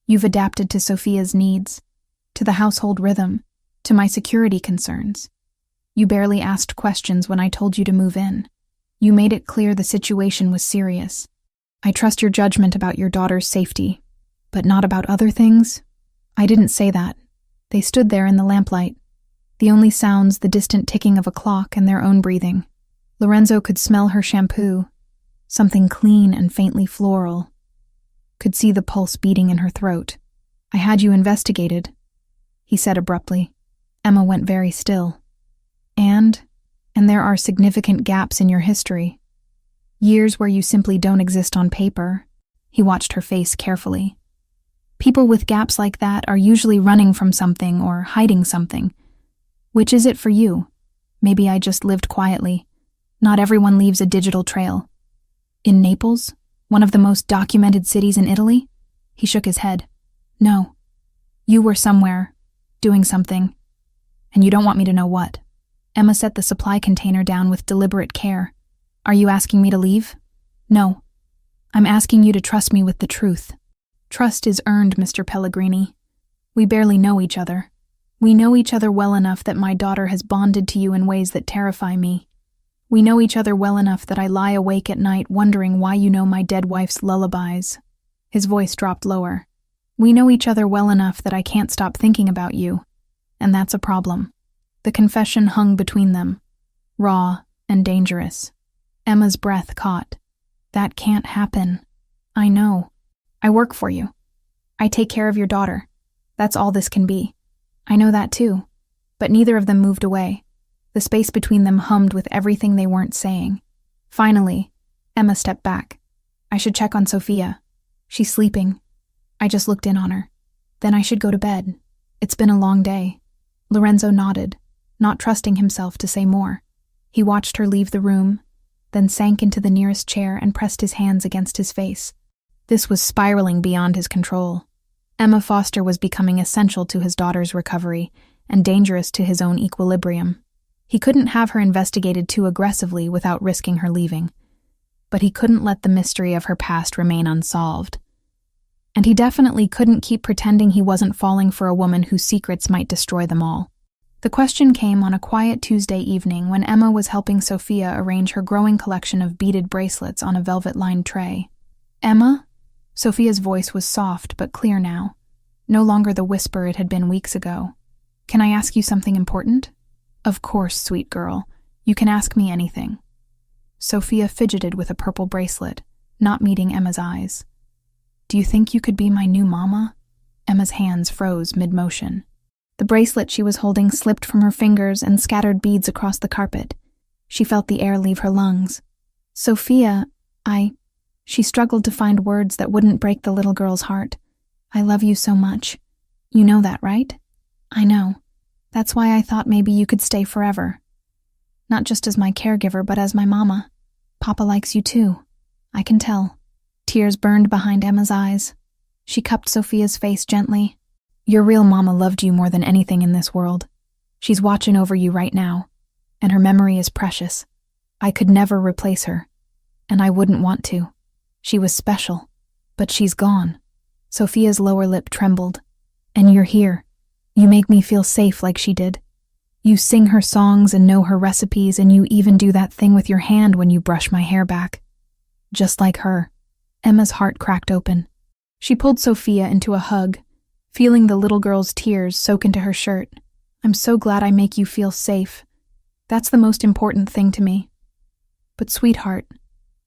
You've adapted to Sophia's needs, to the household rhythm, to my security concerns. You barely asked questions when I told you to move in. You made it clear the situation was serious. I trust your judgment about your daughter's safety, but not about other things? I didn't say that. They stood there in the lamplight. The only sounds the distant ticking of a clock and their own breathing. Lorenzo could smell her shampoo, something clean and faintly floral. Could see the pulse beating in her throat. I had you investigated, he said abruptly. Emma went very still. And there are significant gaps in your history. Years where you simply don't exist on paper. He watched her face carefully. People with gaps like that are usually running from something or hiding something. Which is it for you? Maybe I just lived quietly. Not everyone leaves a digital trail. In Naples, one of the most documented cities in Italy? He shook his head. No. You were somewhere, doing something. And you don't want me to know what. Emma set the supply container down with deliberate care. Are you asking me to leave? No. I'm asking you to trust me with the truth. Trust is earned, Mr. Pellegrini. We barely know each other. We know each other well enough that my daughter has bonded to you in ways that terrify me. We know each other well enough that I lie awake at night wondering why you know my dead wife's lullabies. His voice dropped lower. We know each other well enough that I can't stop thinking about you, and that's a problem. The confession hung between them, raw and dangerous. Emma's breath caught. That can't happen. I know. I work for you. I take care of your daughter. That's all this can be. I know that too. But neither of them moved away. The space between them hummed with everything they weren't saying. Finally, Emma stepped back. I should check on Sophia. She's sleeping. I just looked in on her. Then I should go to bed. It's been a long day. Lorenzo nodded, not trusting himself to say more. He watched her leave the room, then sank into the nearest chair and pressed his hands against his face. This was spiraling beyond his control. Emma Foster was becoming essential to his daughter's recovery and dangerous to his own equilibrium. He couldn't have her investigated too aggressively without risking her leaving. But he couldn't let the mystery of her past remain unsolved. And he definitely couldn't keep pretending he wasn't falling for a woman whose secrets might destroy them all. The question came on a quiet Tuesday evening when Emma was helping Sophia arrange her growing collection of beaded bracelets on a velvet-lined tray. Emma? Sophia's voice was soft but clear now, no longer the whisper it had been weeks ago. Can I ask you something important? Of course, sweet girl. You can ask me anything. Sophia fidgeted with a purple bracelet, not meeting Emma's eyes. Do you think you could be my new mama? Emma's hands froze mid-motion. The bracelet she was holding slipped from her fingers and scattered beads across the carpet. She felt the air leave her lungs. Sophia, She struggled to find words that wouldn't break the little girl's heart. I love you so much. You know that, right? I know. That's why I thought maybe you could stay forever. Not just as my caregiver, but as my mama. Papa likes you too. I can tell. Tears burned behind Emma's eyes. She cupped Sophia's face gently. Your real mama loved you more than anything in this world. She's watching over you right now, and her memory is precious. I could never replace her, and I wouldn't want to. She was special, but she's gone. Sophia's lower lip trembled. And you're here. You make me feel safe like she did. You sing her songs and know her recipes, and you even do that thing with your hand when you brush my hair back. Just like her. Emma's heart cracked open. She pulled Sophia into a hug, feeling the little girl's tears soak into her shirt. I'm so glad I make you feel safe. That's the most important thing to me. But sweetheart,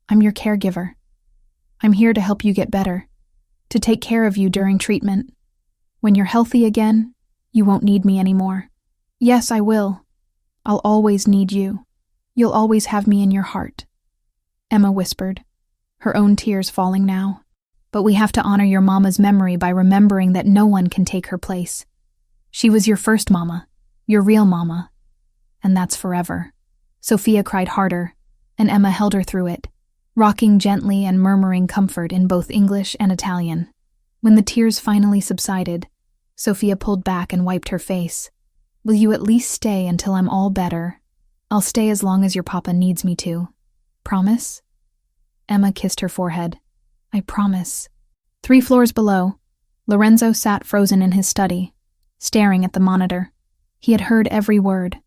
I'm your caregiver. I'm here to help you get better, to take care of you during treatment. When you're healthy again, you won't need me anymore. Yes, I will. I'll always need you. You'll always have me in your heart. Emma whispered, her own tears falling now. But we have to honor your mama's memory by remembering that no one can take her place. She was your first mama, your real mama, and that's forever. Sophia cried harder, and Emma held her through it, rocking gently and murmuring comfort in both English and Italian. When the tears finally subsided, Sophia pulled back and wiped her face. Will you at least stay until I'm all better? I'll stay as long as your papa needs me to. Promise? Emma kissed her forehead. I promise. 3 floors below, Lorenzo sat frozen in his study, staring at the monitor. He had heard every word,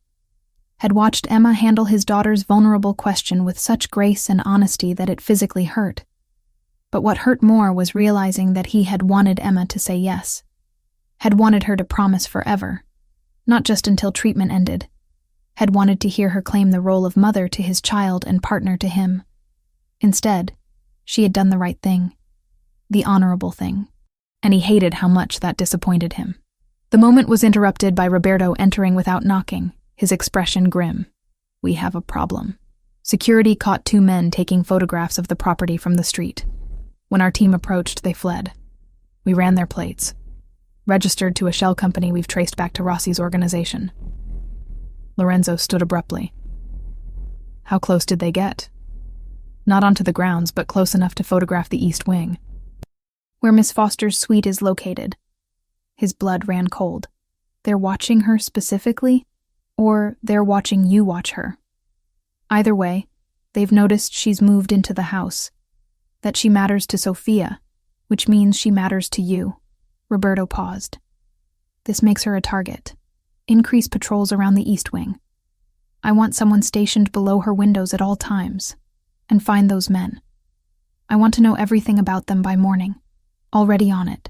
had watched Emma handle his daughter's vulnerable question with such grace and honesty that it physically hurt. But what hurt more was realizing that he had wanted Emma to say yes, had wanted her to promise forever, not just until treatment ended, had wanted to hear her claim the role of mother to his child and partner to him. Instead, she had done the right thing, the honorable thing, and he hated how much that disappointed him. The moment was interrupted by Roberto entering without knocking, his expression grim. We have a problem. Security caught 2 men taking photographs of the property from the street. When our team approached, they fled. We ran their plates. Registered to a shell company we've traced back to Rossi's organization. Lorenzo stood abruptly. How close did they get? Not onto the grounds, but close enough to photograph the east wing, where Miss Foster's suite is located. His blood ran cold. They're watching her specifically, or they're watching you watch her. Either way, they've noticed she's moved into the house, that she matters to Sophia, which means she matters to you. Roberto paused. This makes her a target. Increase patrols around the east wing. I want someone stationed below her windows at all times. And find those men. I want to know everything about them by morning. Already on it.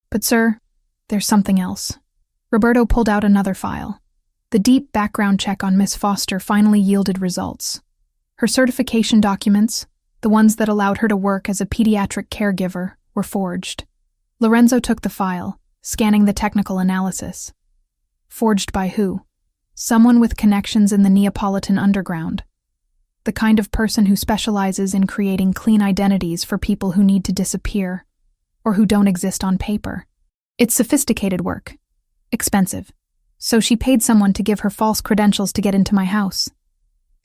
But sir, there's something else. Roberto pulled out another file. The deep background check on Miss Foster finally yielded results. Her certification documents, the ones that allowed her to work as a pediatric caregiver, were forged. Lorenzo took the file, scanning the technical analysis. Forged by who? Someone with connections in the Neapolitan underground. The kind of person who specializes in creating clean identities for people who need to disappear, or who don't exist on paper. It's sophisticated work. Expensive. So she paid someone to give her false credentials to get into my house.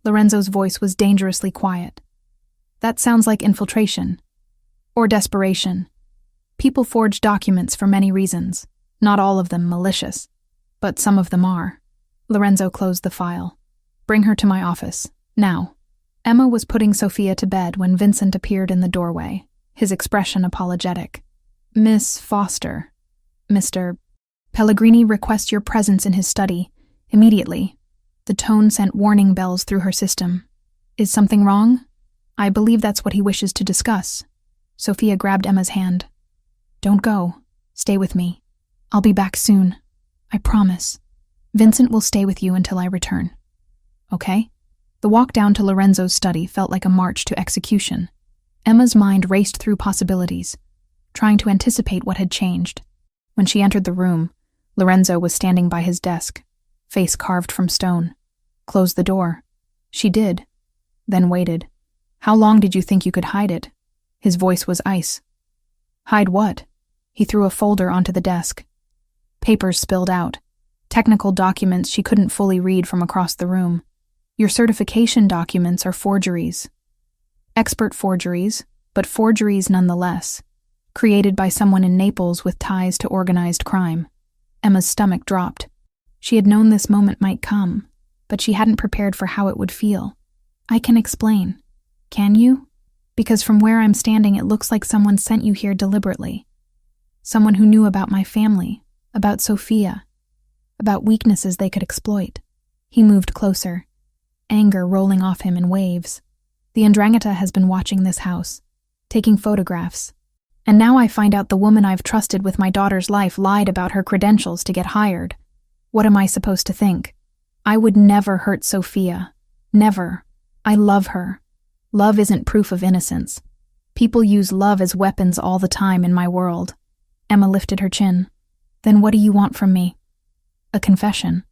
Lorenzo's voice was dangerously quiet. That sounds like infiltration. Or desperation. People forge documents for many reasons, not all of them malicious, but some of them are. Lorenzo closed the file. Bring her to my office, now. Emma was putting Sophia to bed when Vincent appeared in the doorway, his expression apologetic. Miss Foster, Mr. Pellegrini requests your presence in his study, immediately. The tone sent warning bells through her system. Is something wrong? I believe that's what he wishes to discuss. Sophia grabbed Emma's hand. Don't go. Stay with me. I'll be back soon. I promise. Vincent will stay with you until I return. Okay? The walk down to Lorenzo's study felt like a march to execution. Emma's mind raced through possibilities, trying to anticipate what had changed. When she entered the room, Lorenzo was standing by his desk, face carved from stone. Close the door. She did, then waited. How long did you think you could hide it? His voice was ice. Hide what? He threw a folder onto the desk. Papers spilled out. Technical documents she couldn't fully read from across the room. Your certification documents are forgeries. Expert forgeries, but forgeries nonetheless. Created by someone in Naples with ties to organized crime. Emma's stomach dropped. She had known this moment might come, but she hadn't prepared for how it would feel. I can explain. Can you? Because from where I'm standing, it looks like someone sent you here deliberately. Someone who knew about my family, about Sophia, about weaknesses they could exploit. He moved closer, anger rolling off him in waves. The Ndrangheta has been watching this house, taking photographs. And now I find out the woman I've trusted with my daughter's life lied about her credentials to get hired. What am I supposed to think? I would never hurt Sophia. Never. I love her. Love isn't proof of innocence. People use love as weapons all the time in my world. Emma lifted her chin. Then what do you want from me? A confession.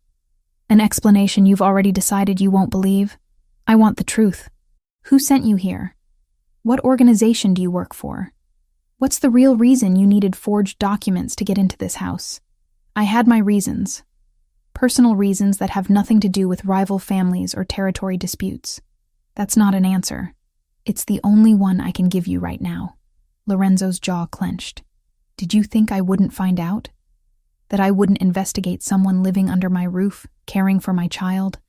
An explanation you've already decided you won't believe? I want the truth. Who sent you here? What organization do you work for? What's the real reason you needed forged documents to get into this house? I had my reasons. Personal reasons that have nothing to do with rival families or territory disputes. That's not an answer. It's the only one I can give you right now. Lorenzo's jaw clenched. Did you think I wouldn't find out? That I wouldn't investigate someone living under my roof, caring for my child?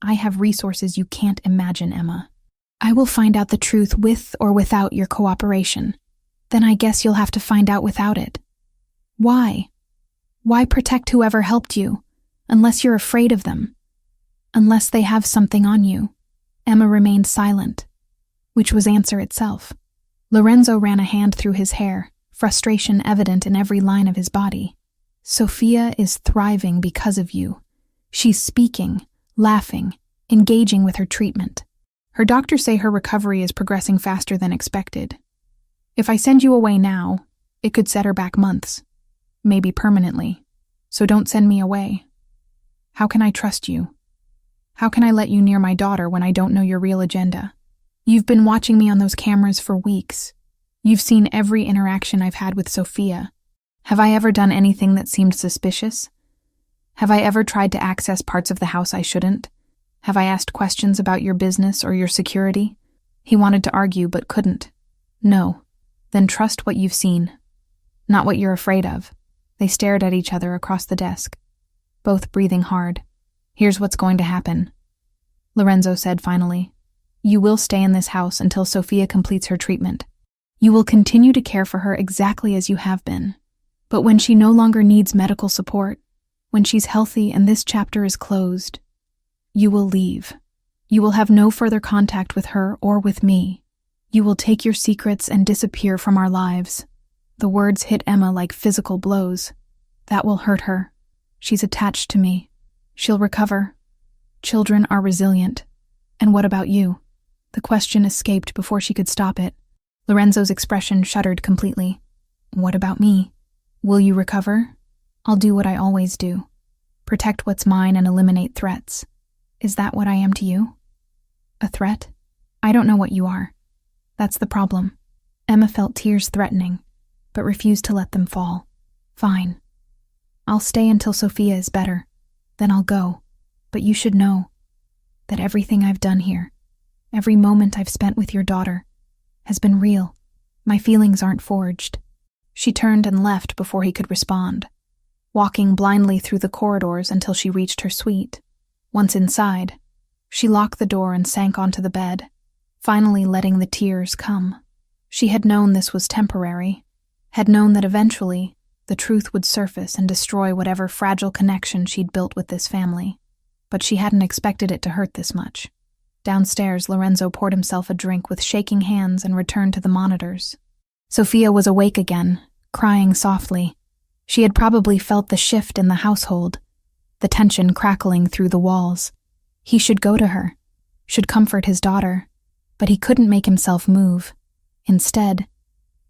I have resources you can't imagine, Emma. I will find out the truth with or without your cooperation. Then I guess you'll have to find out without it. Why? Why protect whoever helped you, unless you're afraid of them? Unless they have something on you? Emma remained silent, which was answer itself. Lorenzo ran a hand through his hair, frustration evident in every line of his body. Sophia is thriving because of you. She's speaking, laughing, engaging with her treatment. Her doctors say her recovery is progressing faster than expected. If I send you away now, it could set her back months, maybe permanently. So don't send me away. How can I trust you? How can I let you near my daughter when I don't know your real agenda? You've been watching me on those cameras for weeks. You've seen every interaction I've had with Sophia. Have I ever done anything that seemed suspicious? Have I ever tried to access parts of the house I shouldn't? Have I asked questions about your business or your security? He wanted to argue but couldn't. No. Then trust what you've seen, not what you're afraid of. They stared at each other across the desk, both breathing hard. Here's what's going to happen, Lorenzo said finally. You will stay in this house until Sophia completes her treatment. You will continue to care for her exactly as you have been. But when she no longer needs medical support, when she's healthy and this chapter is closed, you will leave. You will have no further contact with her or with me. You will take your secrets and disappear from our lives. The words hit Emma like physical blows. That will hurt her. She's attached to me. She'll recover. Children are resilient. And what about you? The question escaped before she could stop it. Lorenzo's expression shuddered completely. What about me? Will you recover? I'll do what I always do. Protect what's mine and eliminate threats. Is that what I am to you? A threat? I don't know what you are. That's the problem. Emma felt tears threatening, but refused to let them fall. Fine. I'll stay until Sophia is better. Then I'll go. But you should know that everything I've done here, every moment I've spent with your daughter, has been real. My feelings aren't forged. She turned and left before he could respond, walking blindly through the corridors until she reached her suite. Once inside, she locked the door and sank onto the bed, finally letting the tears come. She had known this was temporary, had known that eventually the truth would surface and destroy whatever fragile connection she'd built with this family. But she hadn't expected it to hurt this much. Downstairs, Lorenzo poured himself a drink with shaking hands and returned to the monitors. Sophia was awake again, crying softly. She had probably felt the shift in the household, the tension crackling through the walls. He should go to her, should comfort his daughter, but he couldn't make himself move. Instead,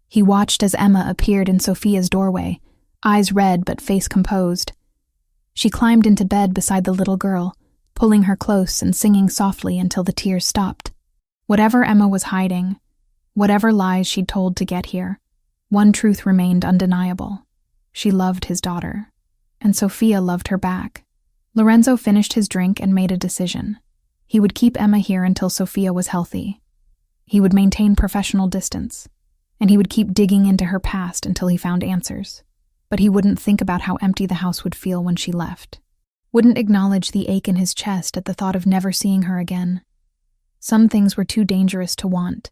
he watched as Emma appeared in Sophia's doorway, eyes red but face composed. She climbed into bed beside the little girl, pulling her close and singing softly until the tears stopped. Whatever Emma was hiding, whatever lies she'd told to get here, one truth remained undeniable. She loved his daughter, and Sophia loved her back. Lorenzo finished his drink and made a decision. He would keep Emma here until Sophia was healthy. He would maintain professional distance, and he would keep digging into her past until he found answers. But he wouldn't think about how empty the house would feel when she left. Wouldn't acknowledge the ache in his chest at the thought of never seeing her again. Some things were too dangerous to want,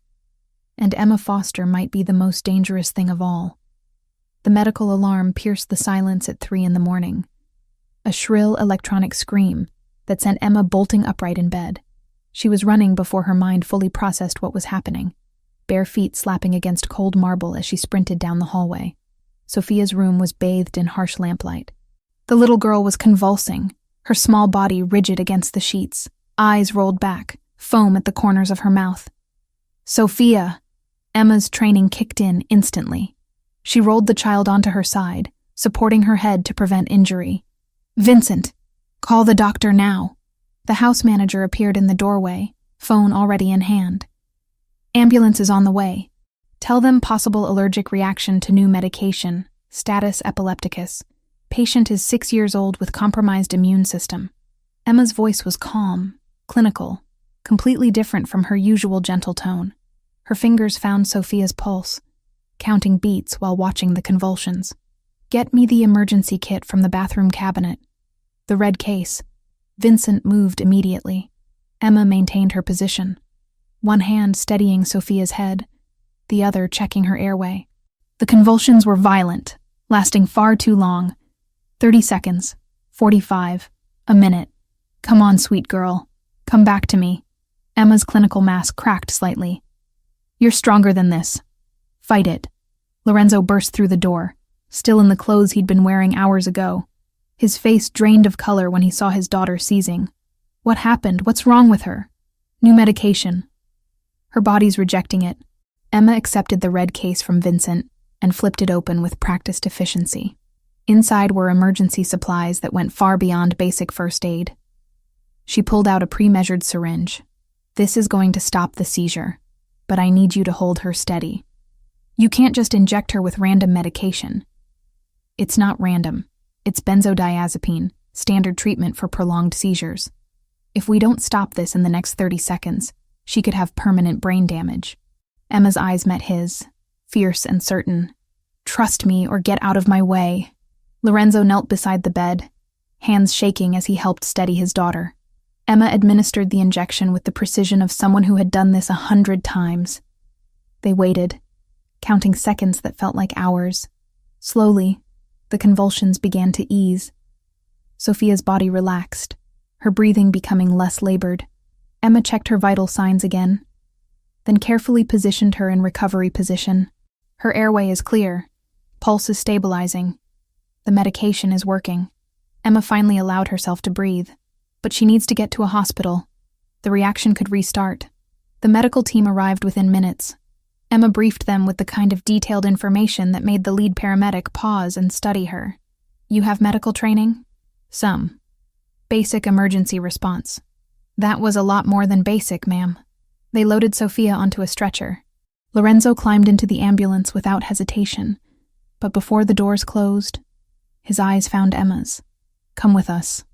and Emma Foster might be the most dangerous thing of all. The medical alarm pierced the silence at 3 a.m. A shrill electronic scream that sent Emma bolting upright in bed. She was running before her mind fully processed what was happening, bare feet slapping against cold marble as she sprinted down the hallway. Sophia's room was bathed in harsh lamplight. The little girl was convulsing, her small body rigid against the sheets, eyes rolled back, foam at the corners of her mouth. Sophia! Emma's training kicked in instantly. She rolled the child onto her side, supporting her head to prevent injury. Vincent! Call the doctor now. The house manager appeared in the doorway, phone already in hand. Ambulance is on the way. Tell them possible allergic reaction to new medication, status epilepticus. Patient is 6 years old with compromised immune system. Emma's voice was calm, clinical, completely different from her usual gentle tone. Her fingers found Sophia's pulse, counting beats while watching the convulsions. Get me the emergency kit from the bathroom cabinet. The red case. Vincent moved immediately. Emma maintained her position, one hand steadying Sophia's head, the other checking her airway. The convulsions were violent, lasting far too long. 30 seconds, 45, a minute. Come on, sweet girl. Come back to me. Emma's clinical mask cracked slightly. You're stronger than this. Fight it. Lorenzo burst through the door, still in the clothes he'd been wearing hours ago. His face drained of color when he saw his daughter seizing. What happened? What's wrong with her? New medication. Her body's rejecting it. Emma accepted the red case from Vincent and flipped it open with practiced efficiency. Inside were emergency supplies that went far beyond basic first aid. She pulled out a pre-measured syringe. This is going to stop the seizure, but I need you to hold her steady. You can't just inject her with random medication. It's not random. It's benzodiazepine, standard treatment for prolonged seizures. If we don't stop this in the next 30 seconds, she could have permanent brain damage. Emma's eyes met his, fierce and certain. Trust me or get out of my way. Lorenzo knelt beside the bed, hands shaking as he helped steady his daughter. Emma administered the injection with the precision of someone who had done this 100 times. They waited, counting seconds that felt like hours. Slowly, the convulsions began to ease. Sophia's body relaxed, her breathing becoming less labored. Emma checked her vital signs again, then carefully positioned her in recovery position. Her airway is clear. Pulse is stabilizing. The medication is working. Emma finally allowed herself to breathe, but she needs to get to a hospital. The reaction could restart. The medical team arrived within minutes. Emma briefed them with the kind of detailed information that made the lead paramedic pause and study her. You have medical training? Some. Basic emergency response. That was a lot more than basic, ma'am. They loaded Sophia onto a stretcher. Lorenzo climbed into the ambulance without hesitation, but before the doors closed, his eyes found Emma's. Come with us.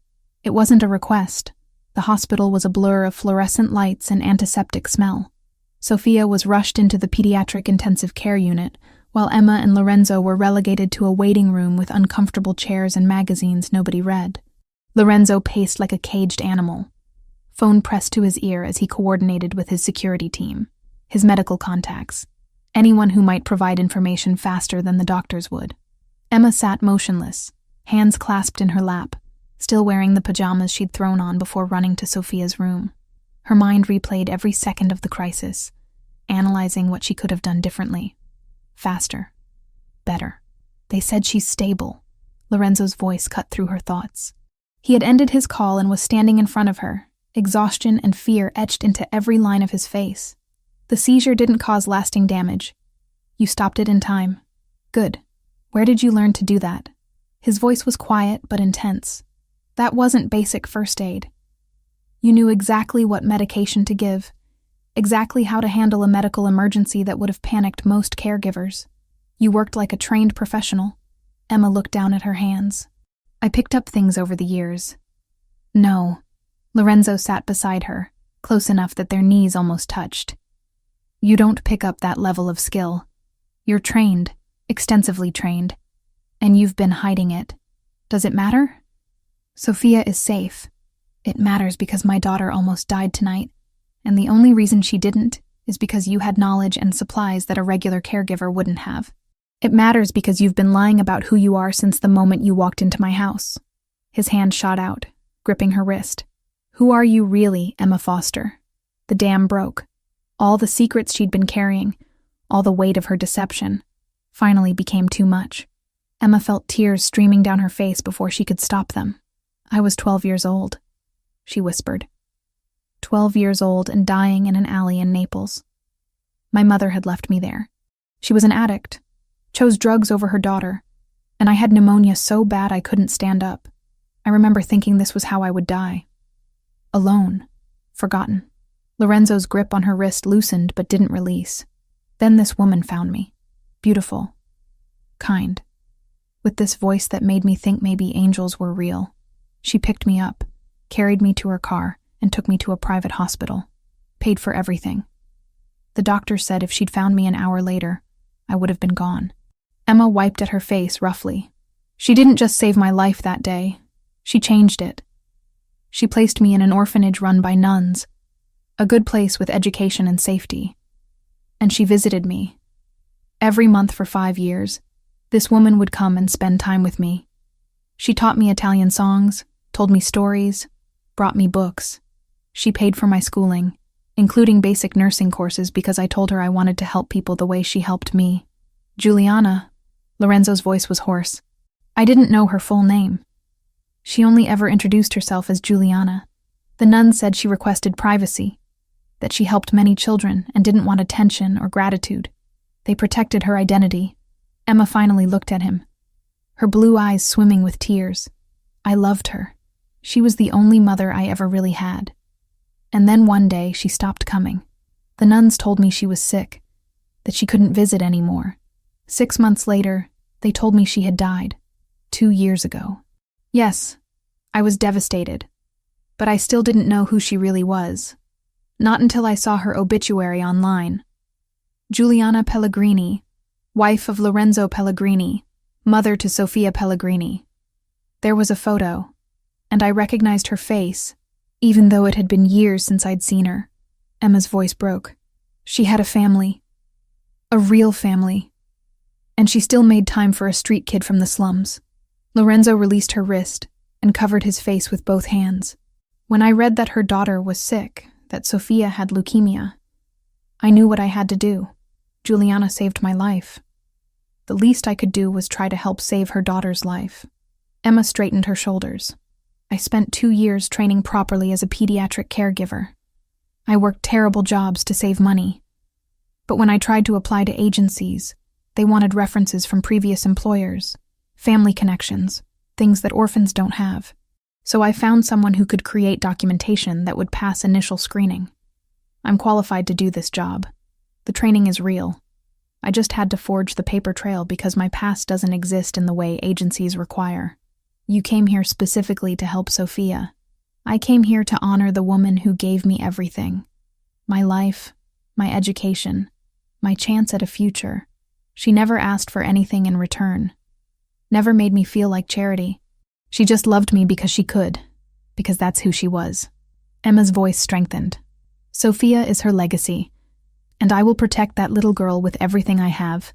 It wasn't a request. The hospital was a blur of fluorescent lights and antiseptic smell. Sophia was rushed into the pediatric intensive care unit, while Emma and Lorenzo were relegated to a waiting room with uncomfortable chairs and magazines nobody read. Lorenzo paced like a caged animal. Phone pressed to his ear as he coordinated with his security team, his medical contacts, anyone who might provide information faster than the doctors would. Emma sat motionless, hands clasped in her lap, still wearing the pajamas she'd thrown on before running to Sophia's room. Her mind replayed every second of the crisis, analyzing what she could have done differently. Faster. Better. They said she's stable. Lorenzo's voice cut through her thoughts. He had ended his call and was standing in front of her, exhaustion and fear etched into every line of his face. The seizure didn't cause lasting damage. You stopped it in time. Good. Where did you learn to do that? His voice was quiet but intense. That wasn't basic first aid. You knew exactly what medication to give, exactly how to handle a medical emergency that would have panicked most caregivers. You worked like a trained professional. Emma looked down at her hands. I picked up things over the years. No. Lorenzo sat beside her, close enough that their knees almost touched. You don't pick up that level of skill. You're trained, extensively trained, and you've been hiding it. Does it matter? Sophia is safe. It matters because my daughter almost died tonight, and the only reason she didn't is because you had knowledge and supplies that a regular caregiver wouldn't have. It matters because you've been lying about who you are since the moment you walked into my house. His hand shot out, gripping her wrist. Who are you really, Emma Foster? The dam broke. All the secrets she'd been carrying, all the weight of her deception, finally became too much. Emma felt tears streaming down her face before she could stop them. I was 12 years old, she whispered. 12 years old and dying in an alley in Naples. My mother had left me there. She was an addict, chose drugs over her daughter, and I had pneumonia so bad I couldn't stand up. I remember thinking this was how I would die. Alone, forgotten. Lorenzo's grip on her wrist loosened but didn't release. Then this woman found me. Beautiful. Kind. With this voice that made me think maybe angels were real. She picked me up, carried me to her car, and took me to a private hospital. Paid for everything. The doctor said if she'd found me an hour later, I would have been gone. Emma wiped at her face roughly. She didn't just save my life that day. She changed it. She placed me in an orphanage run by nuns, a good place with education and safety. And she visited me. Every month for 5 years, this woman would come and spend time with me. She taught me Italian songs, told me stories, brought me books. She paid for my schooling, including basic nursing courses because I told her I wanted to help people the way she helped me. Juliana, Lorenzo's voice was hoarse. I didn't know her full name. She only ever introduced herself as Juliana. The nun said she requested privacy, that she helped many children and didn't want attention or gratitude. They protected her identity. Emma finally looked at him, her blue eyes swimming with tears. I loved her. She was the only mother I ever really had. And then one day she stopped coming. The nuns told me she was sick, that she couldn't visit anymore. 6 months later, they told me she had died, 2 years ago. Yes, I was devastated, but I still didn't know who she really was. Not until I saw her obituary online. Juliana Pellegrini, wife of Lorenzo Pellegrini, mother to Sophia Pellegrini. There was a photo, and I recognized her face, even though it had been years since I'd seen her. Emma's voice broke. She had a family. A real family. And she still made time for a street kid from the slums. Lorenzo released her wrist and covered his face with both hands. When I read that her daughter was sick, that Sophia had leukemia, I knew what I had to do. Juliana saved my life. The least I could do was try to help save her daughter's life. Emma straightened her shoulders. I spent 2 years training properly as a pediatric caregiver. I worked terrible jobs to save money. But when I tried to apply to agencies, they wanted references from previous employers, family connections, things that orphans don't have. So I found someone who could create documentation that would pass initial screening. I'm qualified to do this job. The training is real. I just had to forge the paper trail because my past doesn't exist in the way agencies require. You came here specifically to help Sophia. I came here to honor the woman who gave me everything. My life, my education, my chance at a future. She never asked for anything in return. Never made me feel like charity. She just loved me because she could, because that's who she was. Emma's voice strengthened. Sophia is her legacy, and I will protect that little girl with everything I have,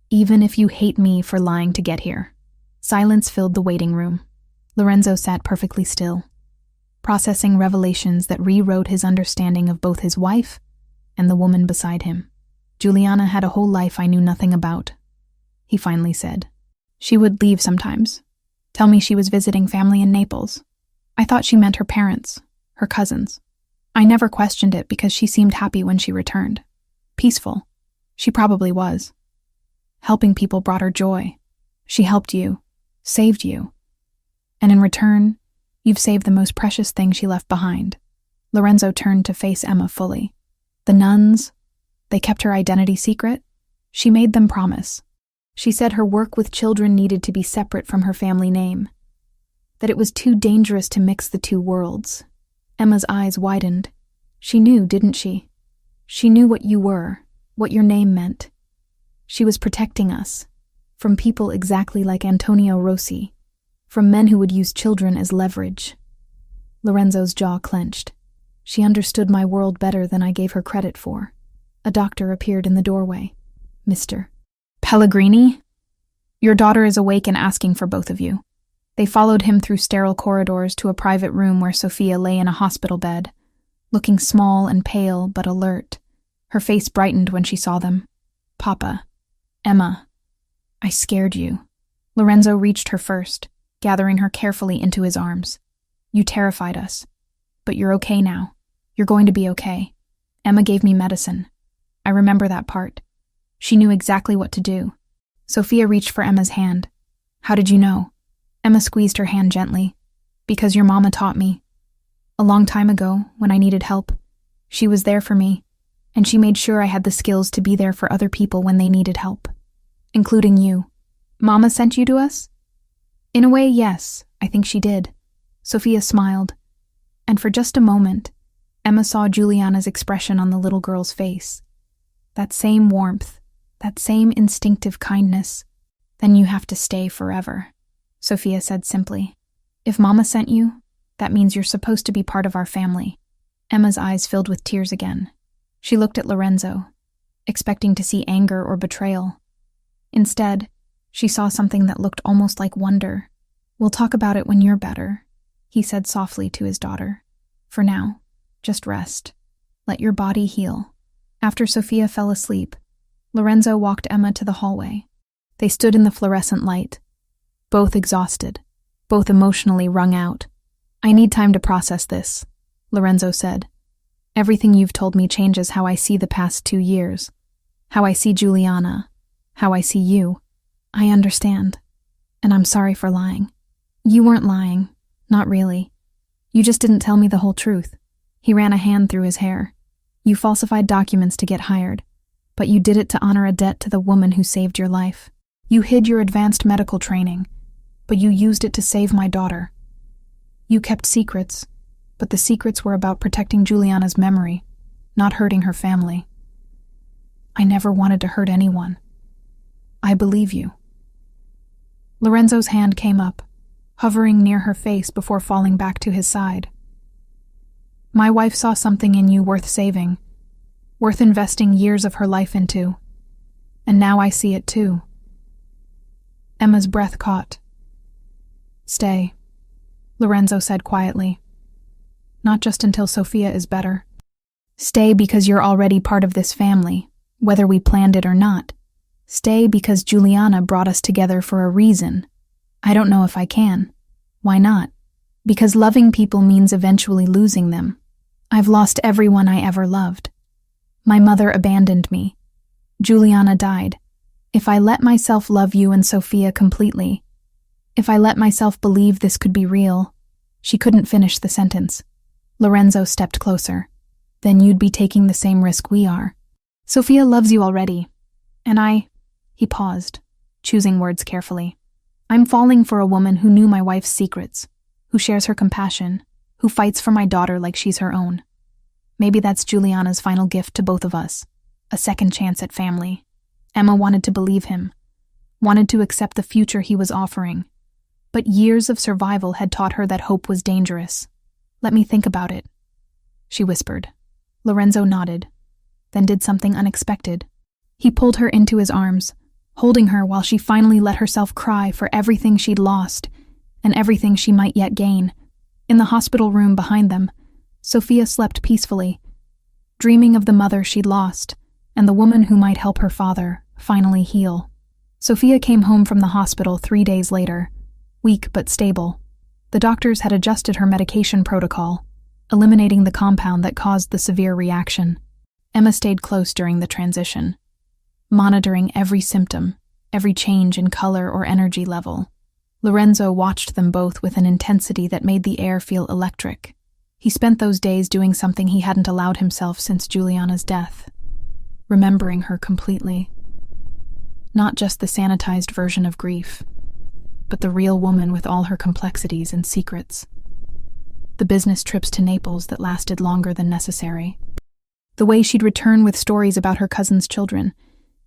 even if you hate me for lying to get here. Silence filled the waiting room. Lorenzo sat perfectly still, processing revelations that rewrote his understanding of both his wife and the woman beside him. Juliana had a whole life I knew nothing about, he finally said. She would leave sometimes, tell me she was visiting family in Naples. I thought she meant her parents, her cousins. I never questioned it because she seemed happy when she returned. Peaceful. She probably was. Helping people brought her joy. She helped you, saved you. And in return, You've saved the most precious thing she left behind. Lorenzo turned to face Emma fully. The nuns, they kept her identity secret? She made them promise. She said her work with children needed to be separate from her family name. That it was too dangerous to mix the two worlds. Emma's eyes widened. She knew, didn't she? She knew what you were, what your name meant. She was protecting us, from people exactly like Antonio Rossi, from men who would use children as leverage. Lorenzo's jaw clenched. She understood my world better than I gave her credit for. A doctor appeared in the doorway. Mr. Pellegrini? Your daughter is awake and asking for both of you. They followed him through sterile corridors to a private room where Sophia lay in a hospital bed, looking small and pale but alert. Her face brightened when she saw them. Papa. Emma. I scared you. Lorenzo reached her first, gathering her carefully into his arms. You terrified us. But you're okay now. You're going to be okay. Emma gave me medicine. I remember that part. She knew exactly what to do. Sophia reached for Emma's hand. How did you know? Emma squeezed her hand gently. Because your mama taught me. A long time ago, when I needed help, she was there for me, and she made sure I had the skills to be there for other people when they needed help. Including you. Mama sent you to us? In a way, yes, I think she did. Sophia smiled. And for just a moment, Emma saw Juliana's expression on the little girl's face. That same warmth, that same instinctive kindness. Then you have to stay forever, Sophia said simply. If Mama sent you, that means you're supposed to be part of our family. Emma's eyes filled with tears again. She looked at Lorenzo, expecting to see anger or betrayal. Instead, she saw something that looked almost like wonder. We'll talk about it when you're better, he said softly to his daughter. For now, just rest. Let your body heal. After Sophia fell asleep, Lorenzo walked Emma to the hallway. They stood in the fluorescent light, both exhausted, both emotionally wrung out. I need time to process this, Lorenzo said. Everything you've told me changes how I see the past 2 years, how I see Juliana, how I see you. I understand, and I'm sorry for lying. You weren't lying, not really. You just didn't tell me the whole truth. He ran a hand through his hair. You falsified documents to get hired, but you did it to honor a debt to the woman who saved your life. You hid your advanced medical training, but you used it to save my daughter. You kept secrets, but the secrets were about protecting Juliana's memory, not hurting her family. I never wanted to hurt anyone. I believe you. Lorenzo's hand came up, hovering near her face before falling back to his side. My wife saw something in you worth saving, worth investing years of her life into, and now I see it too. Emma's breath caught. Stay, Lorenzo said quietly. Not just until Sophia is better. Stay because you're already part of this family, whether we planned it or not. Stay because Juliana brought us together for a reason. I don't know if I can. Why not? Because loving people means eventually losing them. I've lost everyone I ever loved. My mother abandoned me. Juliana died. If I let myself love you and Sophia completely, if I let myself believe this could be real, she couldn't finish the sentence. Lorenzo stepped closer. Then you'd be taking the same risk we are. Sophia loves you already. And he paused, choosing words carefully. I'm falling for a woman who knew my wife's secrets, who shares her compassion, who fights for my daughter like she's her own. Maybe that's Juliana's final gift to both of us, a second chance at family. Emma wanted to believe him, wanted to accept the future he was offering. But years of survival had taught her that hope was dangerous. Let me think about it, she whispered. Lorenzo nodded, then did something unexpected. He pulled her into his arms, holding her while she finally let herself cry for everything she'd lost and everything she might yet gain. In the hospital room behind them, Sophia slept peacefully, dreaming of the mother she'd lost and the woman who might help her father finally heal. Sophia came home from the hospital 3 days later, weak but stable. The doctors had adjusted her medication protocol, eliminating the compound that caused the severe reaction. Emma stayed close during the transition, monitoring every symptom, every change in color or energy level. Lorenzo watched them both with an intensity that made the air feel electric. He spent those days doing something he hadn't allowed himself since Juliana's death, remembering her completely. Not just the sanitized version of grief, but the real woman with all her complexities and secrets. The business trips to Naples that lasted longer than necessary. The way she'd return with stories about her cousin's children,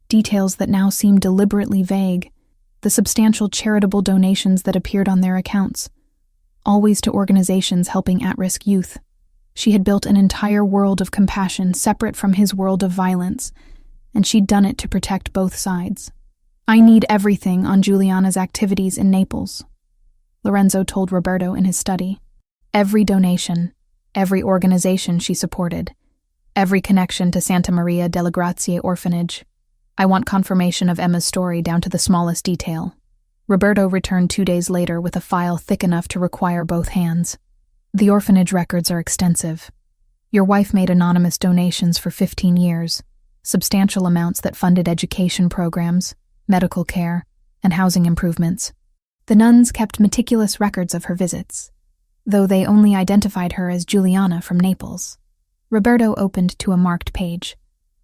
details that now seemed deliberately vague, the substantial charitable donations that appeared on their accounts, always to organizations helping at-risk youth. She had built an entire world of compassion separate from his world of violence, and she'd done it to protect both sides. "I need everything on Juliana's activities in Naples," Lorenzo told Roberto in his study. "Every donation, every organization she supported, every connection to Santa Maria delle Grazie orphanage. I want confirmation of Emma's story down to the smallest detail." Roberto returned 2 days later with a file thick enough to require both hands. "The orphanage records are extensive. Your wife made anonymous donations for 15 years, substantial amounts that funded education programs, medical care, and housing improvements. The nuns kept meticulous records of her visits, though they only identified her as Juliana from Naples." Roberto opened to a marked page.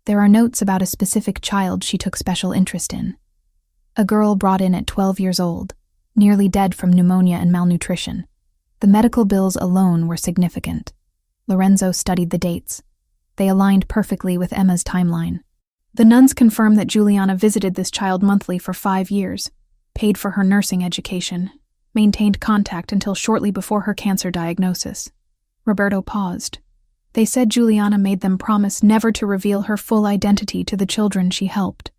There are notes about a specific child she took special interest in. A girl brought in at 12 years old, nearly dead from pneumonia and malnutrition. The medical bills alone were significant. Lorenzo studied the dates. They aligned perfectly with Emma's timeline. The nuns confirmed that Juliana visited this child monthly for 5 years, paid for her nursing education, maintained contact until shortly before her cancer diagnosis. Roberto paused. They said Juliana made them promise never to reveal her full identity to the children she helped.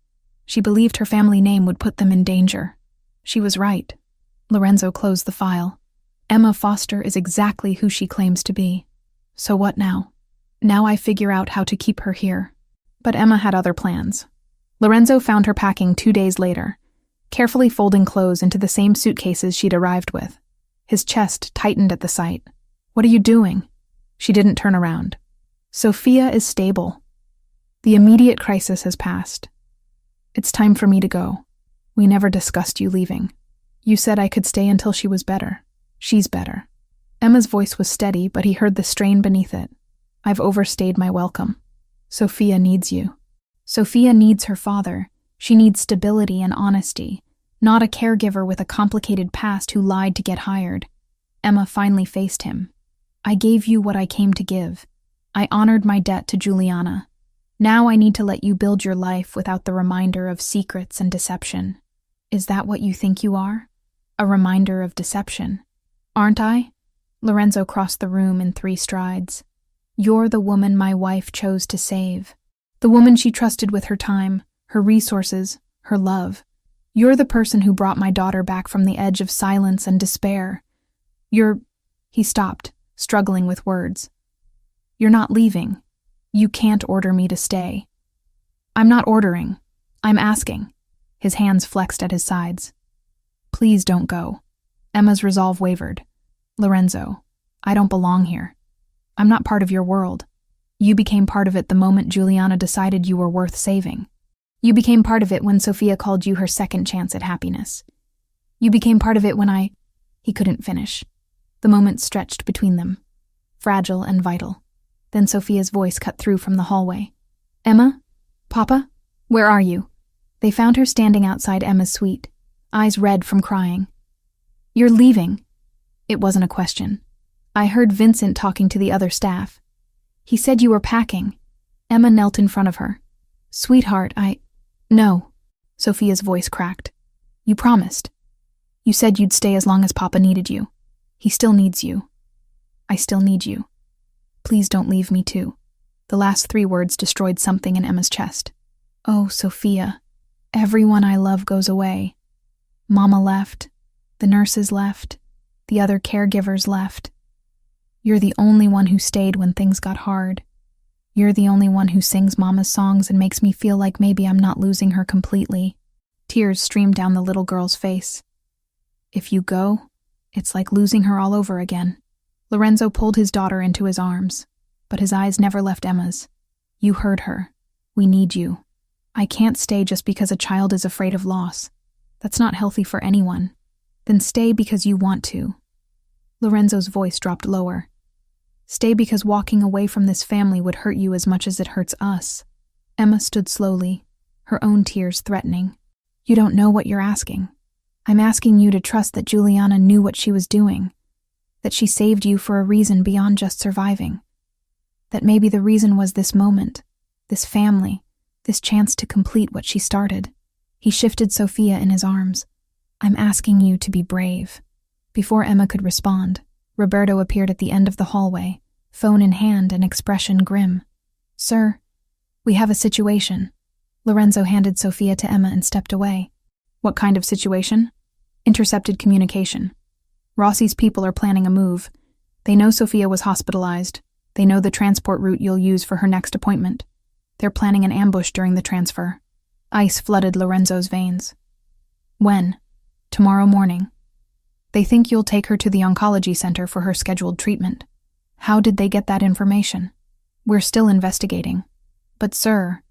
She believed her family name would put them in danger. She was right. Lorenzo closed the file. Emma Foster is exactly who she claims to be. So what now? Now I figure out how to keep her here. But Emma had other plans. Lorenzo found her packing 2 days later, carefully folding clothes into the same suitcases she'd arrived with. His chest tightened at the sight. "What are you doing?" She didn't turn around. "Sophia is stable. The immediate crisis has passed. It's time for me to go. We never discussed you leaving. You said I could stay until she was better. She's better." Emma's voice was steady, but he heard the strain beneath it. "I've overstayed my welcome. Sophia needs you. Sophia needs her father. She needs stability and honesty, not a caregiver with a complicated past who lied to get hired." Emma finally faced him. "I gave you what I came to give. I honored my debt to Juliana. Now I need to let you build your life without the reminder of secrets and deception. Is that what you think you are? A reminder of deception? Aren't I?" Lorenzo crossed the room in 3 strides. "You're the woman my wife chose to save. The woman she trusted with her time, her resources, her love. You're the person who brought my daughter back from the edge of silence and despair. He stopped, struggling with words. "You're not leaving. You can't order me to stay." "I'm not ordering. I'm asking." His hands flexed at his sides. "Please don't go." Emma's resolve wavered. "Lorenzo, I don't belong here. I'm not part of your world. You became part of it the moment Juliana decided you were worth saving. You became part of it when Sophia called you her second chance at happiness. You became part of it when He couldn't finish. The moment stretched between them, fragile and vital. Then Sophia's voice cut through from the hallway. "Emma? Papa? Where are you?" They found her standing outside Emma's suite, eyes red from crying. "You're leaving." It wasn't a question. "I heard Vincent talking to the other staff. He said you were packing." Emma knelt in front of her. "Sweetheart, No." Sophia's voice cracked. "You promised. You said you'd stay as long as Papa needed you. He still needs you. I still need you. Please don't leave me too." The last 3 words destroyed something in Emma's chest. "Oh, Sophia, everyone I love goes away. Mama left, the nurses left, the other caregivers left. You're the only one who stayed when things got hard. You're the only one who sings Mama's songs and makes me feel like maybe I'm not losing her completely." Tears streamed down the little girl's face. "If you go, it's like losing her all over again." Lorenzo pulled his daughter into his arms, but his eyes never left Emma's. "You heard her. We need you. I can't stay just because a child is afraid of loss. That's not healthy for anyone. Then stay because you want to. Lorenzo's voice dropped lower. Stay because walking away from this family would hurt you as much as it hurts us. Emma stood slowly, her own tears threatening. You don't know what you're asking. I'm asking you to trust that Juliana knew what she was doing, that she saved you for a reason beyond just surviving, that maybe the reason was this moment, this family, this chance to complete what she started. He shifted Sophia in his arms. I'm asking you to be brave. Before Emma could respond, Roberto appeared at the end of the hallway, phone in hand and expression grim. Sir, we have a situation. Lorenzo handed Sophia to Emma and stepped away. What kind of situation? Intercepted communication. Rossi's people are planning a move. They know Sophia was hospitalized. They know the transport route you'll use for her next appointment. They're planning an ambush during the transfer. Ice flooded Lorenzo's veins. When? Tomorrow morning. They think you'll take her to the oncology center for her scheduled treatment. How did they get that information? We're still investigating. But sir,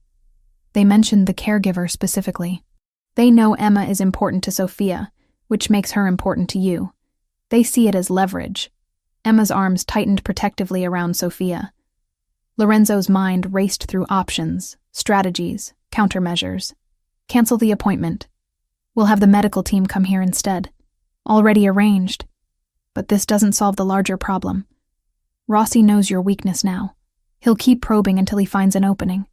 they mentioned the caregiver specifically. They know Emma is important to Sophia, which makes her important to you. They see it as leverage. Emma's arms tightened protectively around Sophia. Lorenzo's mind raced through options, strategies, countermeasures. Cancel the appointment. We'll have the medical team come here instead. Already arranged. But this doesn't solve the larger problem. Rossi knows your weakness now. He'll keep probing until he finds an opening.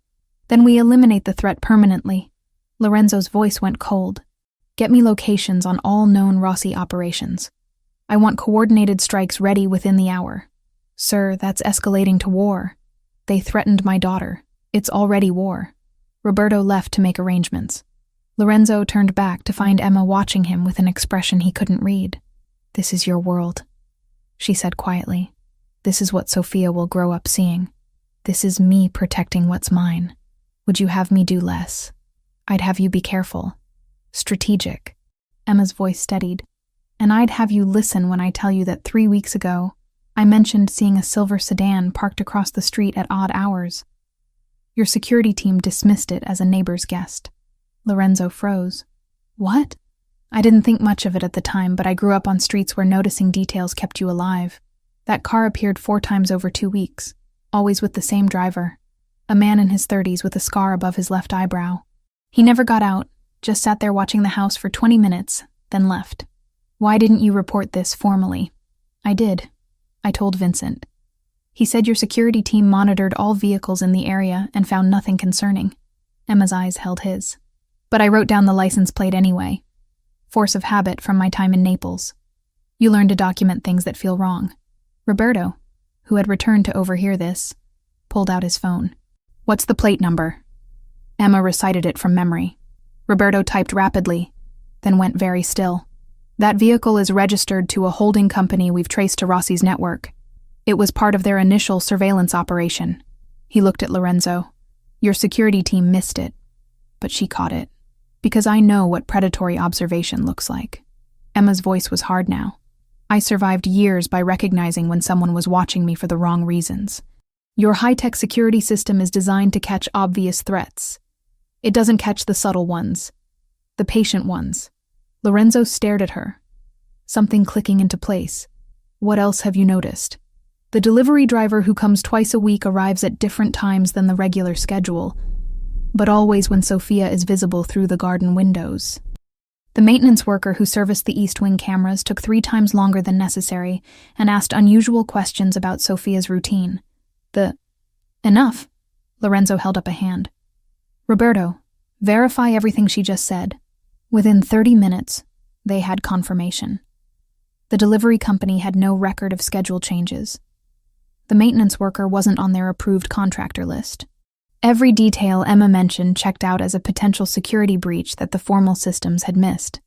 Then we eliminate the threat permanently. Lorenzo's voice went cold. Get me locations on all known Rossi operations. I want coordinated strikes ready within the hour. Sir, that's escalating to war. They threatened my daughter. It's already war. Roberto left to make arrangements. Lorenzo turned back to find Emma watching him with an expression he couldn't read. This is your world, she said quietly. This is what Sophia will grow up seeing. This is me protecting what's mine. Would you have me do less? I'd have you be careful. Strategic. Emma's voice steadied. And I'd have you listen when I tell you that 3 weeks ago, I mentioned seeing a silver sedan parked across the street at odd hours. Your security team dismissed it as a neighbor's guest. Lorenzo froze. What? I didn't think much of it at the time, but I grew up on streets where noticing details kept you alive. That car appeared 4 times over 2 weeks, always with the same driver. A man in his 30s with a scar above his left eyebrow. He never got out, just sat there watching the house for 20 minutes, then left. Why didn't you report this formally? I did. I told Vincent. He said your security team monitored all vehicles in the area and found nothing concerning. Emma's eyes held his. But I wrote down the license plate anyway. Force of habit from my time in Naples. You learn to document things that feel wrong. Roberto, who had returned to overhear this, pulled out his phone. What's the plate number? Emma recited it from memory. Roberto typed rapidly, then went very still. That vehicle is registered to a holding company we've traced to Rossi's network. It was part of their initial surveillance operation. He looked at Lorenzo. Your security team missed it, but she caught it. Because I know what predatory observation looks like. Emma's voice was hard now. I survived years by recognizing when someone was watching me for the wrong reasons. Your high-tech security system is designed to catch obvious threats. It doesn't catch the subtle ones, the patient ones. Lorenzo stared at her, something clicking into place. What else have you noticed? The delivery driver who comes twice a week arrives at different times than the regular schedule, but always when Sophia is visible through the garden windows. The maintenance worker who serviced the East Wing cameras took 3 times longer than necessary and asked unusual questions about Sophia's routine. Enough. Lorenzo held up a hand. Roberto, verify everything she just said. Within 30 minutes, they had confirmation. The delivery company had no record of schedule changes. The maintenance worker wasn't on their approved contractor list. Every detail Emma mentioned checked out as a potential security breach that the formal systems had missed.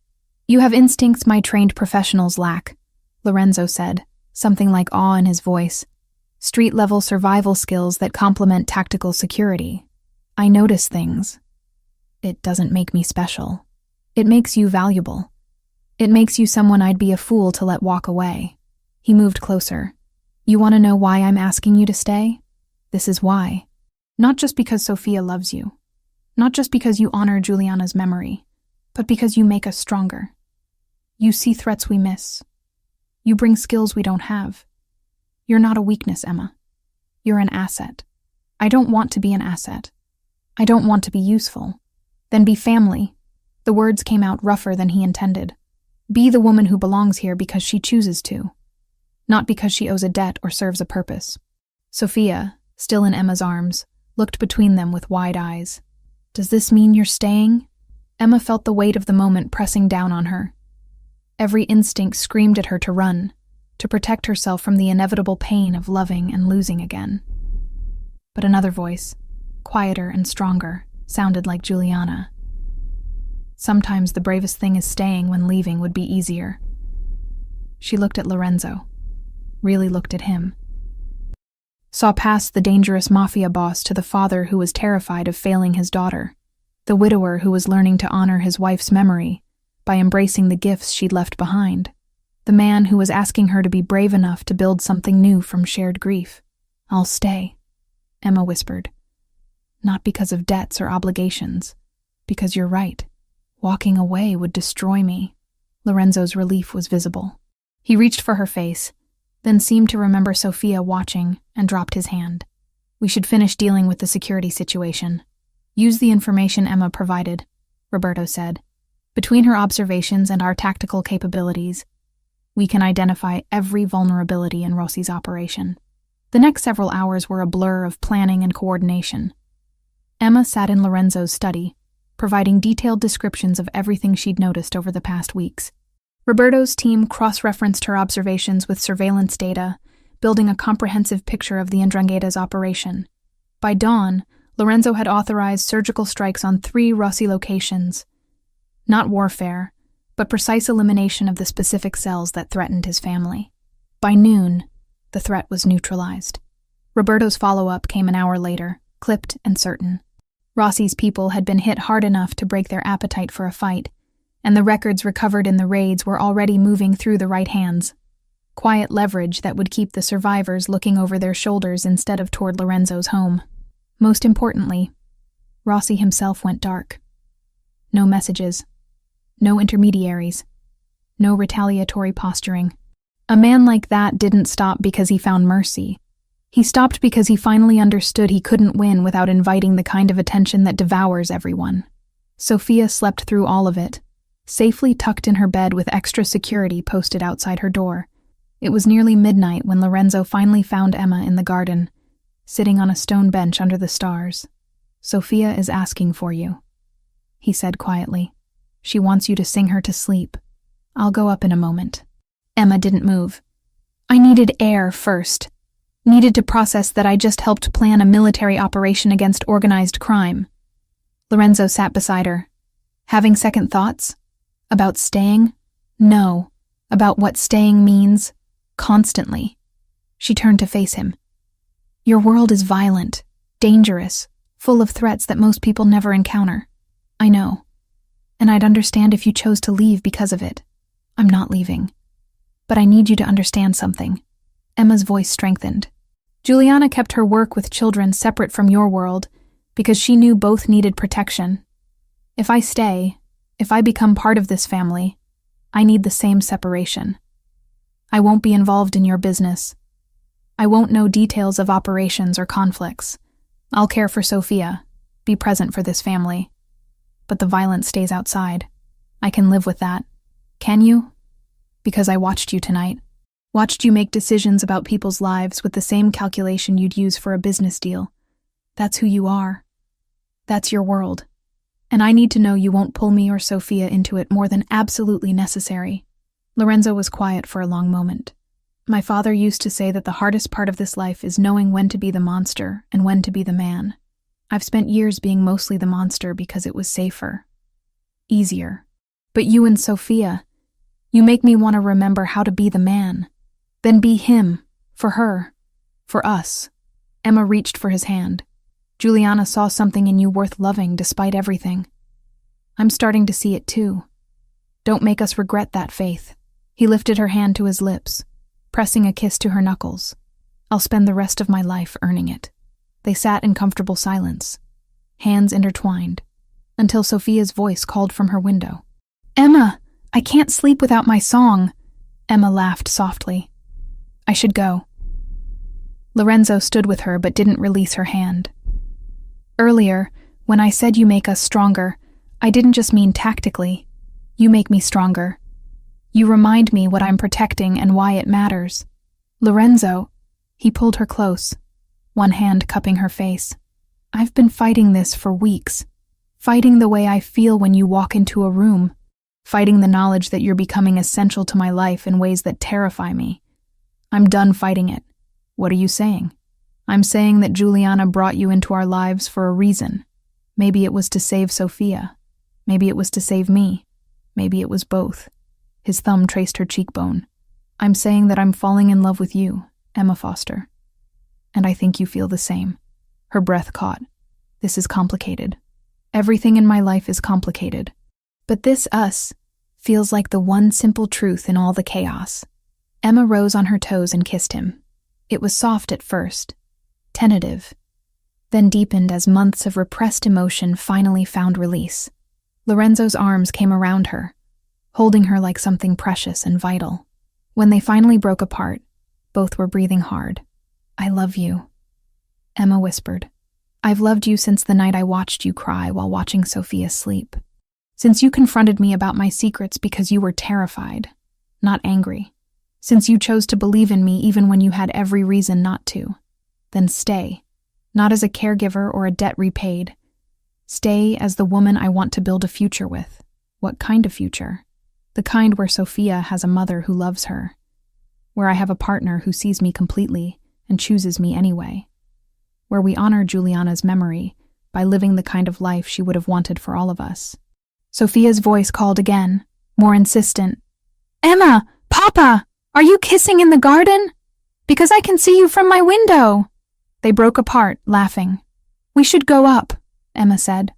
You have instincts my trained professionals lack, Lorenzo said, something like awe in his voice. Street-level survival skills that complement tactical security. I notice things. It doesn't make me special. It makes you valuable. It makes you someone I'd be a fool to let walk away. He moved closer. You want to know why I'm asking you to stay? This is why. Not just because Sophia loves you. Not just because you honor Juliana's memory, but because you make us stronger. You see threats we miss. You bring skills we don't have. You're not a weakness, Emma. You're an asset. I don't want to be an asset. I don't want to be useful. Then be family. The words came out rougher than he intended. Be the woman who belongs here because she chooses to, not because she owes a debt or serves a purpose. Sophia, still in Emma's arms, looked between them with wide eyes. Does this mean you're staying? Emma felt the weight of the moment pressing down on her. Every instinct screamed at her to run, to protect herself from the inevitable pain of loving and losing again. But another voice, quieter and stronger, sounded like Juliana. Sometimes the bravest thing is staying when leaving would be easier. She looked at Lorenzo, really looked at him. Saw past the dangerous mafia boss to the father who was terrified of failing his daughter, the widower who was learning to honor his wife's memory by embracing the gifts she'd left behind, the man who was asking her to be brave enough to build something new from shared grief. I'll stay, Emma whispered. Not because of debts or obligations, because you're right. Walking away would destroy me. Lorenzo's relief was visible. He reached for her face, then seemed to remember Sophia watching and dropped his hand. We should finish dealing with the security situation. Use the information Emma provided, Roberto said. Between her observations and our tactical capabilities, we can identify every vulnerability in Rossi's operation. The next several hours were a blur of planning and coordination. Emma sat in Lorenzo's study, providing detailed descriptions of everything she'd noticed over the past weeks. Roberto's team cross-referenced her observations with surveillance data, building a comprehensive picture of the Ndrangheta's operation. By dawn, Lorenzo had authorized surgical strikes on 3 Rossi locations. Not warfare, but precise elimination of the specific cells that threatened his family. By noon, the threat was neutralized. Roberto's follow-up came an hour later, clipped and certain. Rossi's people had been hit hard enough to break their appetite for a fight, and the records recovered in the raids were already moving through the right hands. Quiet leverage that would keep the survivors looking over their shoulders instead of toward Lorenzo's home. Most importantly, Rossi himself went dark. No messages. No intermediaries. No retaliatory posturing. A man like that didn't stop because he found mercy. He stopped because he finally understood he couldn't win without inviting the kind of attention that devours everyone. Sophia slept through all of it, safely tucked in her bed with extra security posted outside her door. It was nearly midnight when Lorenzo finally found Emma in the garden, sitting on a stone bench under the stars. Sophia is asking for you, he said quietly. She wants you to sing her to sleep. I'll go up in a moment. Emma didn't move. I needed air first. Needed to process that I just helped plan a military operation against organized crime. Lorenzo sat beside her. Having second thoughts? About staying? No. About what staying means? Constantly. She turned to face him. Your world is violent, dangerous, full of threats that most people never encounter. I know. And I'd understand if you chose to leave because of it. I'm not leaving. But I need you to understand something. Emma's voice strengthened. Juliana kept her work with children separate from your world because she knew both needed protection. If I stay, if I become part of this family, I need the same separation. I won't be involved in your business. I won't know details of operations or conflicts. I'll care for Sophia, be present for this family. But the violence stays outside. I can live with that. Can you? Because I watched you tonight. Watched you make decisions about people's lives with the same calculation you'd use for a business deal. That's who you are. That's your world. And I need to know you won't pull me or Sophia into it more than absolutely necessary. Lorenzo was quiet for a long moment. My father used to say that the hardest part of this life is knowing when to be the monster and when to be the man. I've spent years being mostly the monster because it was safer. Easier. But you and Sophia, you make me want to remember how to be the man. Then be him, for her, for us. Emma reached for his hand. Juliana saw something in you worth loving despite everything. I'm starting to see it too. Don't make us regret that faith. He lifted her hand to his lips, pressing a kiss to her knuckles. I'll spend the rest of my life earning it. They sat in comfortable silence, hands intertwined, until Sophia's voice called from her window. Emma, I can't sleep without my song. Emma laughed softly. I should go. Lorenzo stood with her but didn't release her hand. Earlier, when I said you make us stronger, I didn't just mean tactically. You make me stronger. You remind me what I'm protecting and why it matters. Lorenzo, he pulled her close, one hand cupping her face. I've been fighting this for weeks. Fighting the way I feel when you walk into a room. Fighting the knowledge that you're becoming essential to my life in ways that terrify me. I'm done fighting it. What are you saying? I'm saying that Juliana brought you into our lives for a reason. Maybe it was to save Sophia. Maybe it was to save me. Maybe it was both. His thumb traced her cheekbone. I'm saying that I'm falling in love with you, Emma Foster. And I think you feel the same. Her breath caught. This is complicated. Everything in my life is complicated. But this us feels like the one simple truth in all the chaos. Emma rose on her toes and kissed him. It was soft at first, tentative, then deepened as months of repressed emotion finally found release. Lorenzo's arms came around her, holding her like something precious and vital. When they finally broke apart, both were breathing hard. I love you, Emma whispered. I've loved you since the night I watched you cry while watching Sophia sleep. Since you confronted me about my secrets because you were terrified, not angry. Since you chose to believe in me even when you had every reason not to. Then stay, not as a caregiver or a debt repaid. Stay as the woman I want to build a future with. What kind of future? The kind where Sophia has a mother who loves her. Where I have a partner who sees me completely and chooses me anyway. Where we honor Juliana's memory by living the kind of life she would have wanted for all of us. Sophia's voice called again, more insistent. Emma! Papa! Are you kissing in the garden? Because I can see you from my window. They broke apart, laughing. We should go up, Emma said.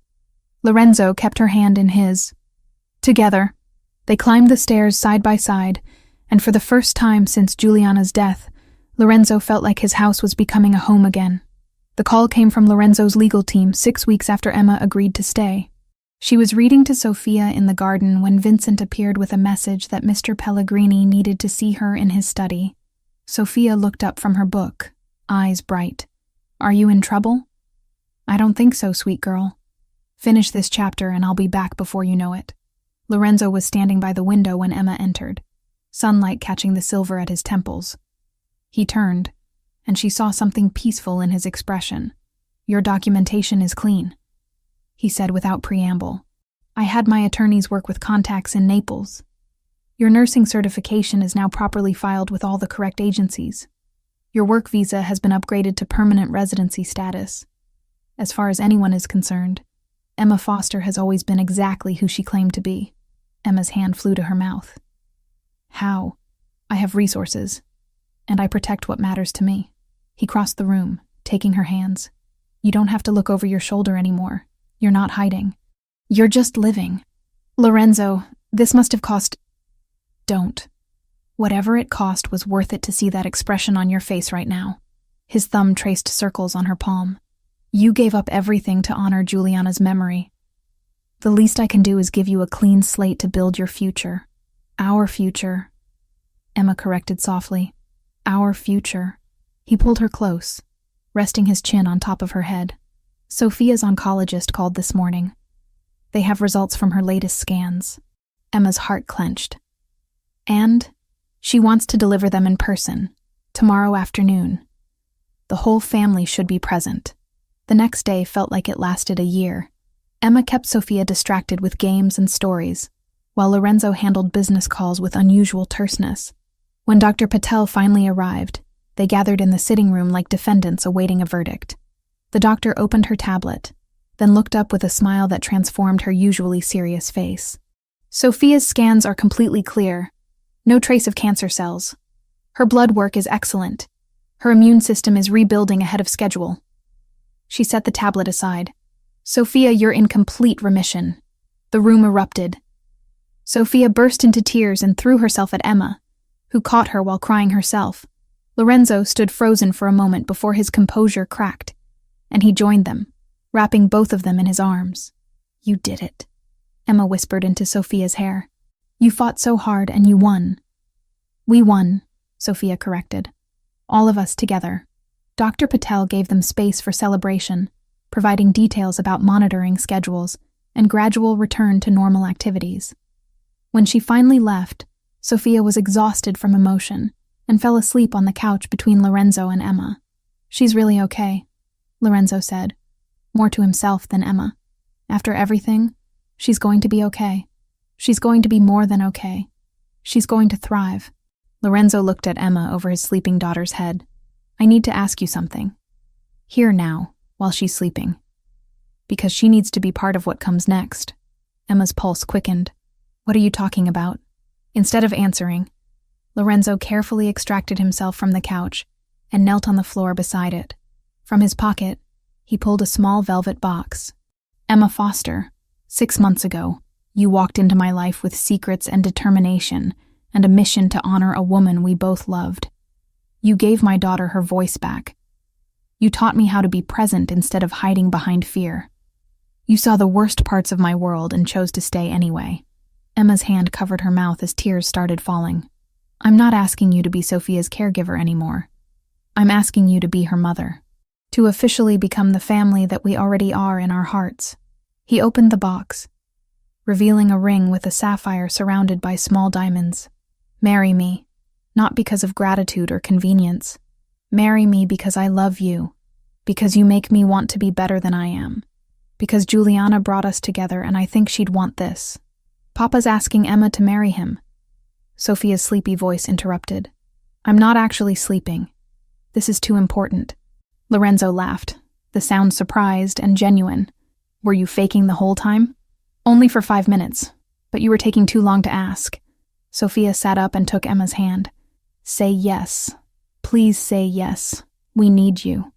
Lorenzo kept her hand in his. Together, they climbed the stairs side by side, and for the first time since Juliana's death, Lorenzo felt like his house was becoming a home again. The call came from Lorenzo's legal team 6 weeks after Emma agreed to stay. She was reading to Sophia in the garden when Vincent appeared with a message that Mr. Pellegrini needed to see her in his study. Sophia looked up from her book, eyes bright. Are you in trouble? I don't think so, sweet girl. Finish this chapter and I'll be back before you know it. Lorenzo was standing by the window when Emma entered, sunlight catching the silver at his temples. He turned, and she saw something peaceful in his expression. Your documentation is clean, he said without preamble. I had my attorneys work with contacts in Naples. Your nursing certification is now properly filed with all the correct agencies. Your work visa has been upgraded to permanent residency status. As far as anyone is concerned, Emma Foster has always been exactly who she claimed to be. Emma's hand flew to her mouth. How? I have resources, and I protect what matters to me. He crossed the room, taking her hands. You don't have to look over your shoulder anymore. You're not hiding. You're just living. Lorenzo, this must have cost... Don't. Whatever it cost was worth it to see that expression on your face right now. His thumb traced circles on her palm. You gave up everything to honor Juliana's memory. The least I can do is give you a clean slate to build your future. Our future. Emma corrected softly. Our future. He pulled her close, resting his chin on top of her head. Sophia's oncologist called this morning. They have results from her latest scans. Emma's heart clenched. And she wants to deliver them in person, tomorrow afternoon. The whole family should be present. The next day felt like it lasted a year. Emma kept Sophia distracted with games and stories, while Lorenzo handled business calls with unusual terseness. When Dr. Patel finally arrived, they gathered in the sitting room like defendants awaiting a verdict. The doctor opened her tablet, then looked up with a smile that transformed her usually serious face. Sophia's scans are completely clear. No trace of cancer cells. Her blood work is excellent. Her immune system is rebuilding ahead of schedule. She set the tablet aside. Sophia, you're in complete remission. The room erupted. Sophia burst into tears and threw herself at Emma, who caught her while crying herself. Lorenzo stood frozen for a moment before his composure cracked, and he joined them, wrapping both of them in his arms. You did it, Emma whispered into Sophia's hair. You fought so hard and you won. We won, Sophia corrected. All of us together. Dr. Patel gave them space for celebration, providing details about monitoring schedules and gradual return to normal activities. When she finally left, Sophia was exhausted from emotion and fell asleep on the couch between Lorenzo and Emma. She's really okay, Lorenzo said, more to himself than Emma. After everything, she's going to be okay. She's going to be more than okay. She's going to thrive. Lorenzo looked at Emma over his sleeping daughter's head. I need to ask you something. Here now, while she's sleeping. Because she needs to be part of what comes next. Emma's pulse quickened. What are you talking about? Instead of answering, Lorenzo carefully extracted himself from the couch and knelt on the floor beside it. From his pocket, he pulled a small velvet box. Emma Foster, 6 months ago, you walked into my life with secrets and determination and a mission to honor a woman we both loved. You gave my daughter her voice back. You taught me how to be present instead of hiding behind fear. You saw the worst parts of my world and chose to stay anyway. Emma's hand covered her mouth as tears started falling. I'm not asking you to be Sophia's caregiver anymore. I'm asking you to be her mother. To officially become the family that we already are in our hearts. He opened the box, revealing a ring with a sapphire surrounded by small diamonds. Marry me, not because of gratitude or convenience. Marry me because I love you, because you make me want to be better than I am, because Juliana brought us together and I think she'd want this. Papa's asking Emma to marry him. Sophia's sleepy voice interrupted. I'm not actually sleeping. This is too important. Lorenzo laughed, the sound surprised and genuine. Were you faking the whole time? Only for 5 minutes, but you were taking too long to ask. Sophia sat up and took Emma's hand. Say yes. Please say yes. We need you.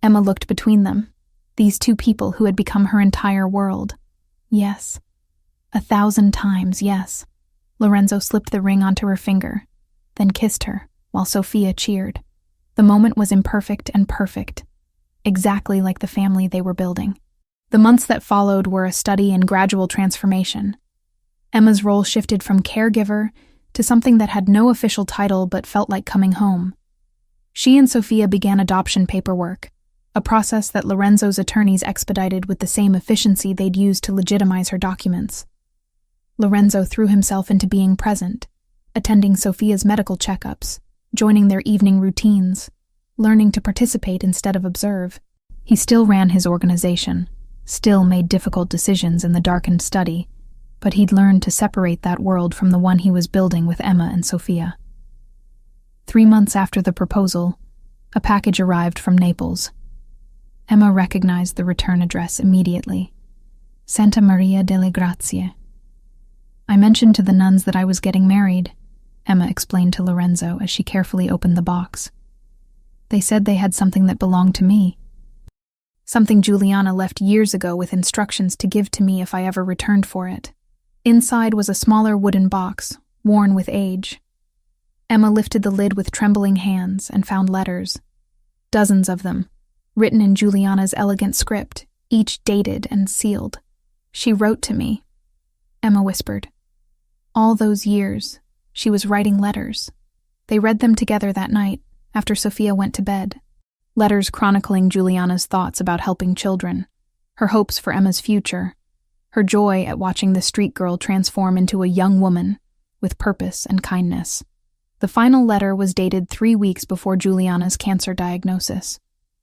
Emma looked between them. These two people who had become her entire world. Yes. 1,000 times yes. Lorenzo slipped the ring onto her finger, then kissed her, while Sophia cheered. The moment was imperfect and perfect, exactly like the family they were building. The months that followed were a study in gradual transformation. Emma's role shifted from caregiver to something that had no official title but felt like coming home. She and Sophia began adoption paperwork, a process that Lorenzo's attorneys expedited with the same efficiency they'd used to legitimize her documents. Lorenzo threw himself into being present, attending Sophia's medical checkups, joining their evening routines, learning to participate instead of observe. He still ran his organization, still made difficult decisions in the darkened study, but he'd learned to separate that world from the one he was building with Emma and Sophia. 3 months after the proposal, a package arrived from Naples. Emma recognized the return address immediately. Santa Maria delle Grazie. I mentioned to the nuns that I was getting married, Emma explained to Lorenzo as she carefully opened the box. They said they had something that belonged to me. Something Juliana left years ago with instructions to give to me if I ever returned for it. Inside was a smaller wooden box, worn with age. Emma lifted the lid with trembling hands and found letters. Dozens of them, written in Juliana's elegant script, each dated and sealed. She wrote to me, Emma whispered. All those years, she was writing letters. They read them together that night, after Sophia went to bed. Letters chronicling Juliana's thoughts about helping children, her hopes for Emma's future, her joy at watching the street girl transform into a young woman with purpose and kindness. The final letter was dated 3 weeks before Juliana's cancer diagnosis.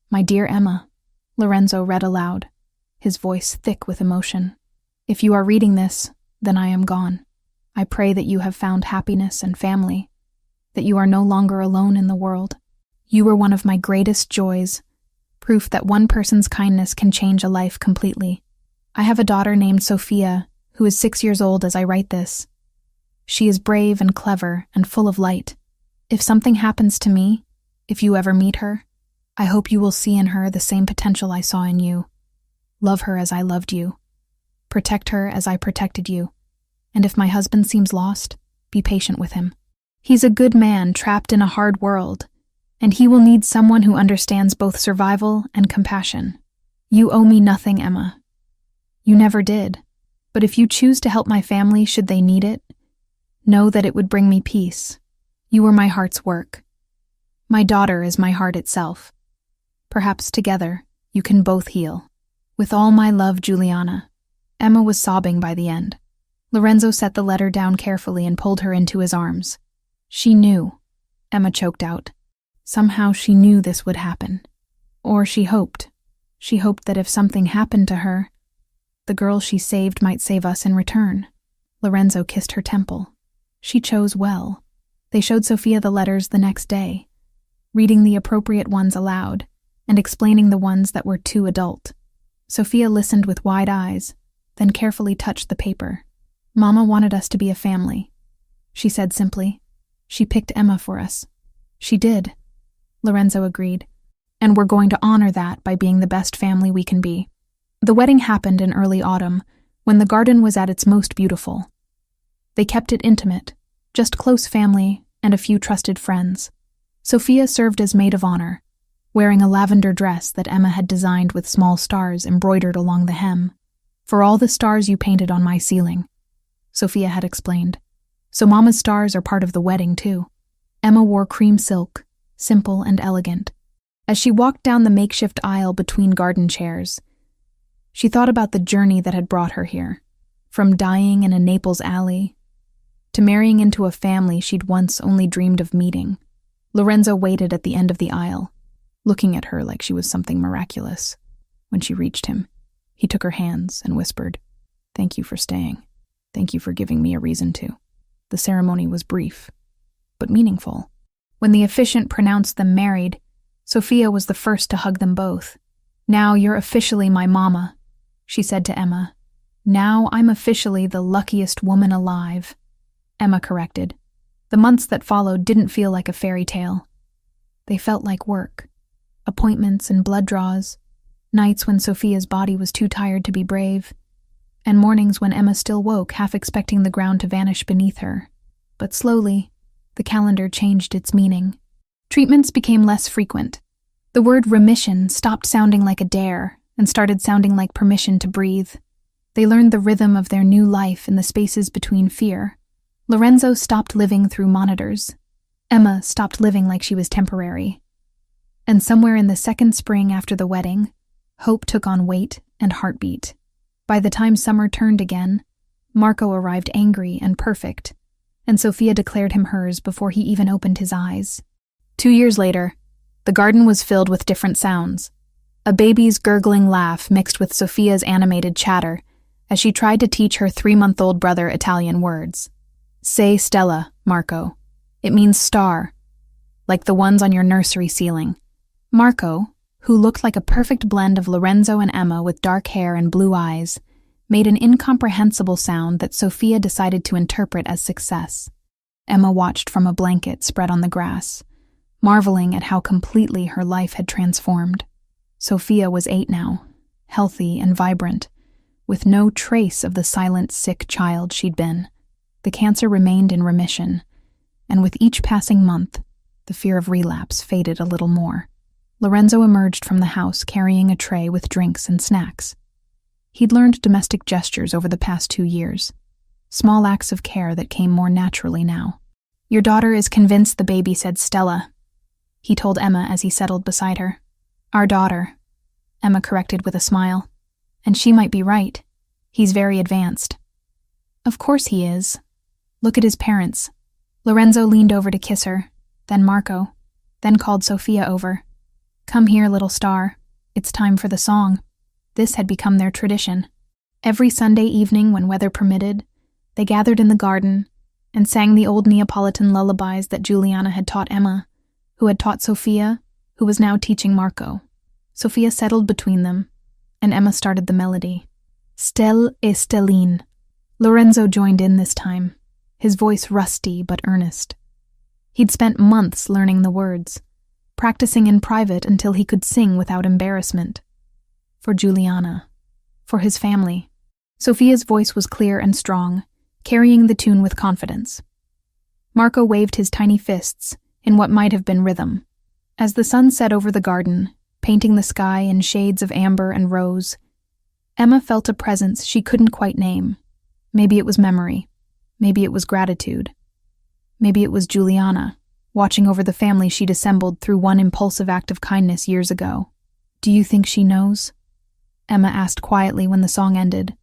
My dear Emma, Lorenzo read aloud, his voice thick with emotion. If you are reading this, then I am gone. I pray that you have found happiness and family, that you are no longer alone in the world. You were one of my greatest joys, proof that one person's kindness can change a life completely. I have a daughter named Sophia, who is 6 years old as I write this. She is brave and clever and full of light. If something happens to me, if you ever meet her, I hope you will see in her the same potential I saw in you. Love her as I loved you. Protect her as I protected you. And if my husband seems lost, be patient with him. He's a good man trapped in a hard world, and he will need someone who understands both survival and compassion. You owe me nothing, Emma. You never did. But if you choose to help my family should they need it, Know that it would bring me peace. You were my heart's work. My daughter is my heart itself. Perhaps together, you can both heal. With all my love, Juliana." Emma was sobbing by the end. Lorenzo set the letter down carefully and pulled her into his arms. She knew, Emma choked out. Somehow she knew this would happen. Or she hoped. She hoped that if something happened to her, the girl she saved might save us in return. Lorenzo kissed her temple. She chose well. They showed Sophia the letters the next day, reading the appropriate ones aloud and explaining the ones that were too adult. Sophia listened with wide eyes, then carefully touched the paper. "Mama wanted us to be a family," she said simply. "She picked Emma for us." "She did," Lorenzo agreed. "And we're going to honor that by being the best family we can be." The wedding happened in early autumn, when the garden was at its most beautiful. They kept it intimate, just close family and a few trusted friends. Sophia served as maid of honor, wearing a lavender dress that Emma had designed with small stars embroidered along the hem. "For all the stars you painted on my ceiling," Sophia had explained. "So Mama's stars are part of the wedding, too." Emma wore cream silk, simple and elegant. As she walked down the makeshift aisle between garden chairs, she thought about the journey that had brought her here, from dying in a Naples alley to marrying into a family she'd once only dreamed of meeting. Lorenzo waited at the end of the aisle, looking at her like she was something miraculous. When she reached him, he took her hands and whispered, "Thank you for staying. Thank you for giving me a reason to." The ceremony was brief, but meaningful. When the officiant pronounced them married, Sophia was the first to hug them both. "Now you're officially my mama," she said to Emma. "Now I'm officially the luckiest woman alive," Emma corrected. The months that followed didn't feel like a fairy tale. They felt like work. Appointments and blood draws, nights when Sophia's body was too tired to be brave, and mornings when Emma still woke, half expecting the ground to vanish beneath her. But slowly, the calendar changed its meaning. Treatments became less frequent. The word remission stopped sounding like a dare and started sounding like permission to breathe. They learned the rhythm of their new life in the spaces between fear. Lorenzo stopped living through monitors. Emma stopped living like she was temporary. And somewhere in the second spring after the wedding, hope took on weight and heartbeat. By the time summer turned again, Marco arrived angry and perfect, and Sophia declared him hers before he even opened his eyes. 2 years later, the garden was filled with different sounds. A baby's gurgling laugh mixed with Sophia's animated chatter as she tried to teach her 3-month-old brother Italian words. "Say Stella, Marco. It means star, like the ones on your nursery ceiling." Marco, who looked like a perfect blend of Lorenzo and Emma with dark hair and blue eyes, made an incomprehensible sound that Sophia decided to interpret as success. Emma watched from a blanket spread on the grass, marveling at how completely her life had transformed. Sophia was 8 now, healthy and vibrant, with no trace of the silent, sick child she'd been. The cancer remained in remission, and with each passing month, the fear of relapse faded a little more. Lorenzo emerged from the house carrying a tray with drinks and snacks. He'd learned domestic gestures over the past 2 years, small acts of care that came more naturally now. "Your daughter is convinced the baby said Stella," he told Emma as he settled beside her. "Our daughter," Emma corrected with a smile. "And she might be right. He's very advanced." "Of course he is. Look at his parents." Lorenzo leaned over to kiss her, then Marco, then called Sophia over. "Come here, little star. It's time for the song." This had become their tradition. Every Sunday evening, when weather permitted, they gathered in the garden and sang the old Neapolitan lullabies that Juliana had taught Emma, who had taught Sophia, who was now teaching Marco. Sophia settled between them, and Emma started the melody. "Stelle e Stelline." Lorenzo joined in this time, his voice rusty but earnest. He'd spent months learning the words, practicing in private until he could sing without embarrassment. For Juliana, for his family. Sophia's voice was clear and strong, carrying the tune with confidence. Marco waved his tiny fists in what might have been rhythm. As the sun set over the garden, painting the sky in shades of amber and rose, Emma felt a presence she couldn't quite name. Maybe it was memory. Maybe it was gratitude. Maybe it was Juliana, watching over the family she'd assembled through one impulsive act of kindness years ago. Do you think she knows? Emma asked quietly when the song ended.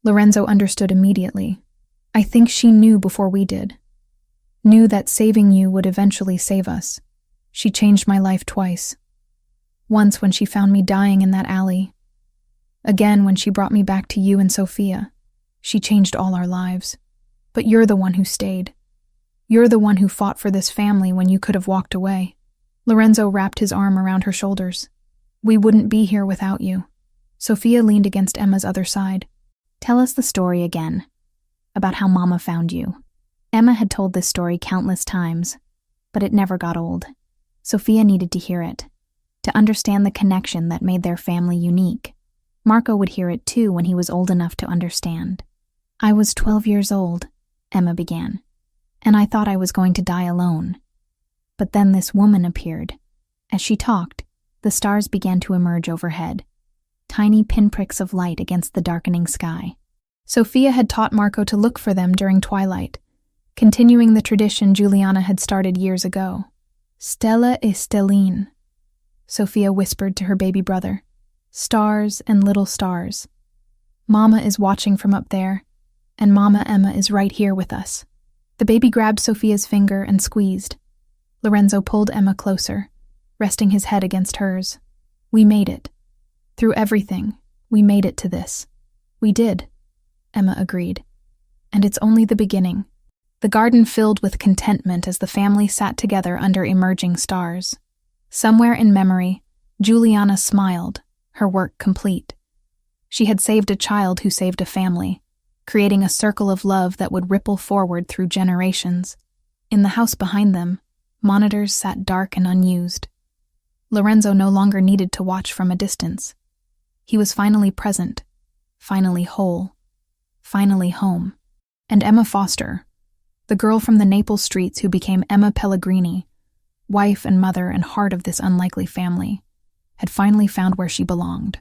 Lorenzo understood immediately. I think she knew before we did. Knew that saving you would eventually save us. She changed my life twice. Once when she found me dying in that alley. Again when she brought me back to you and Sophia. She changed all our lives. But you're the one who stayed. You're the one who fought for this family when you could have walked away. Lorenzo wrapped his arm around her shoulders. We wouldn't be here without you. Sophia leaned against Emma's other side. Tell us the story again, about how Mama found you. Emma had told this story countless times, but it never got old. Sophia needed to hear it, to understand the connection that made their family unique. Marco would hear it too when he was old enough to understand. I was 12 years old, Emma began, and I thought I was going to die alone. But then this woman appeared. As she talked, the stars began to emerge overhead, tiny pinpricks of light against the darkening sky. Sophia had taught Marco to look for them during twilight, continuing the tradition Juliana had started years ago. Stella e stelline, Sophia whispered to her baby brother. Stars and little stars. Mama is watching from up there, and Mama Emma is right here with us. The baby grabbed Sophia's finger and squeezed. Lorenzo pulled Emma closer, resting his head against hers. We made it. Through everything, we made it to this. We did, Emma agreed. And it's only the beginning. The garden filled with contentment as the family sat together under emerging stars. Somewhere in memory, Juliana smiled, her work complete. She had saved a child who saved a family, creating a circle of love that would ripple forward through generations. In the house behind them, monitors sat dark and unused. Lorenzo no longer needed to watch from a distance. He was finally present, finally whole, finally home. And Emma Foster, the girl from the Naples streets who became Emma Pellegrini, wife and mother and heart of this unlikely family, had finally found where she belonged.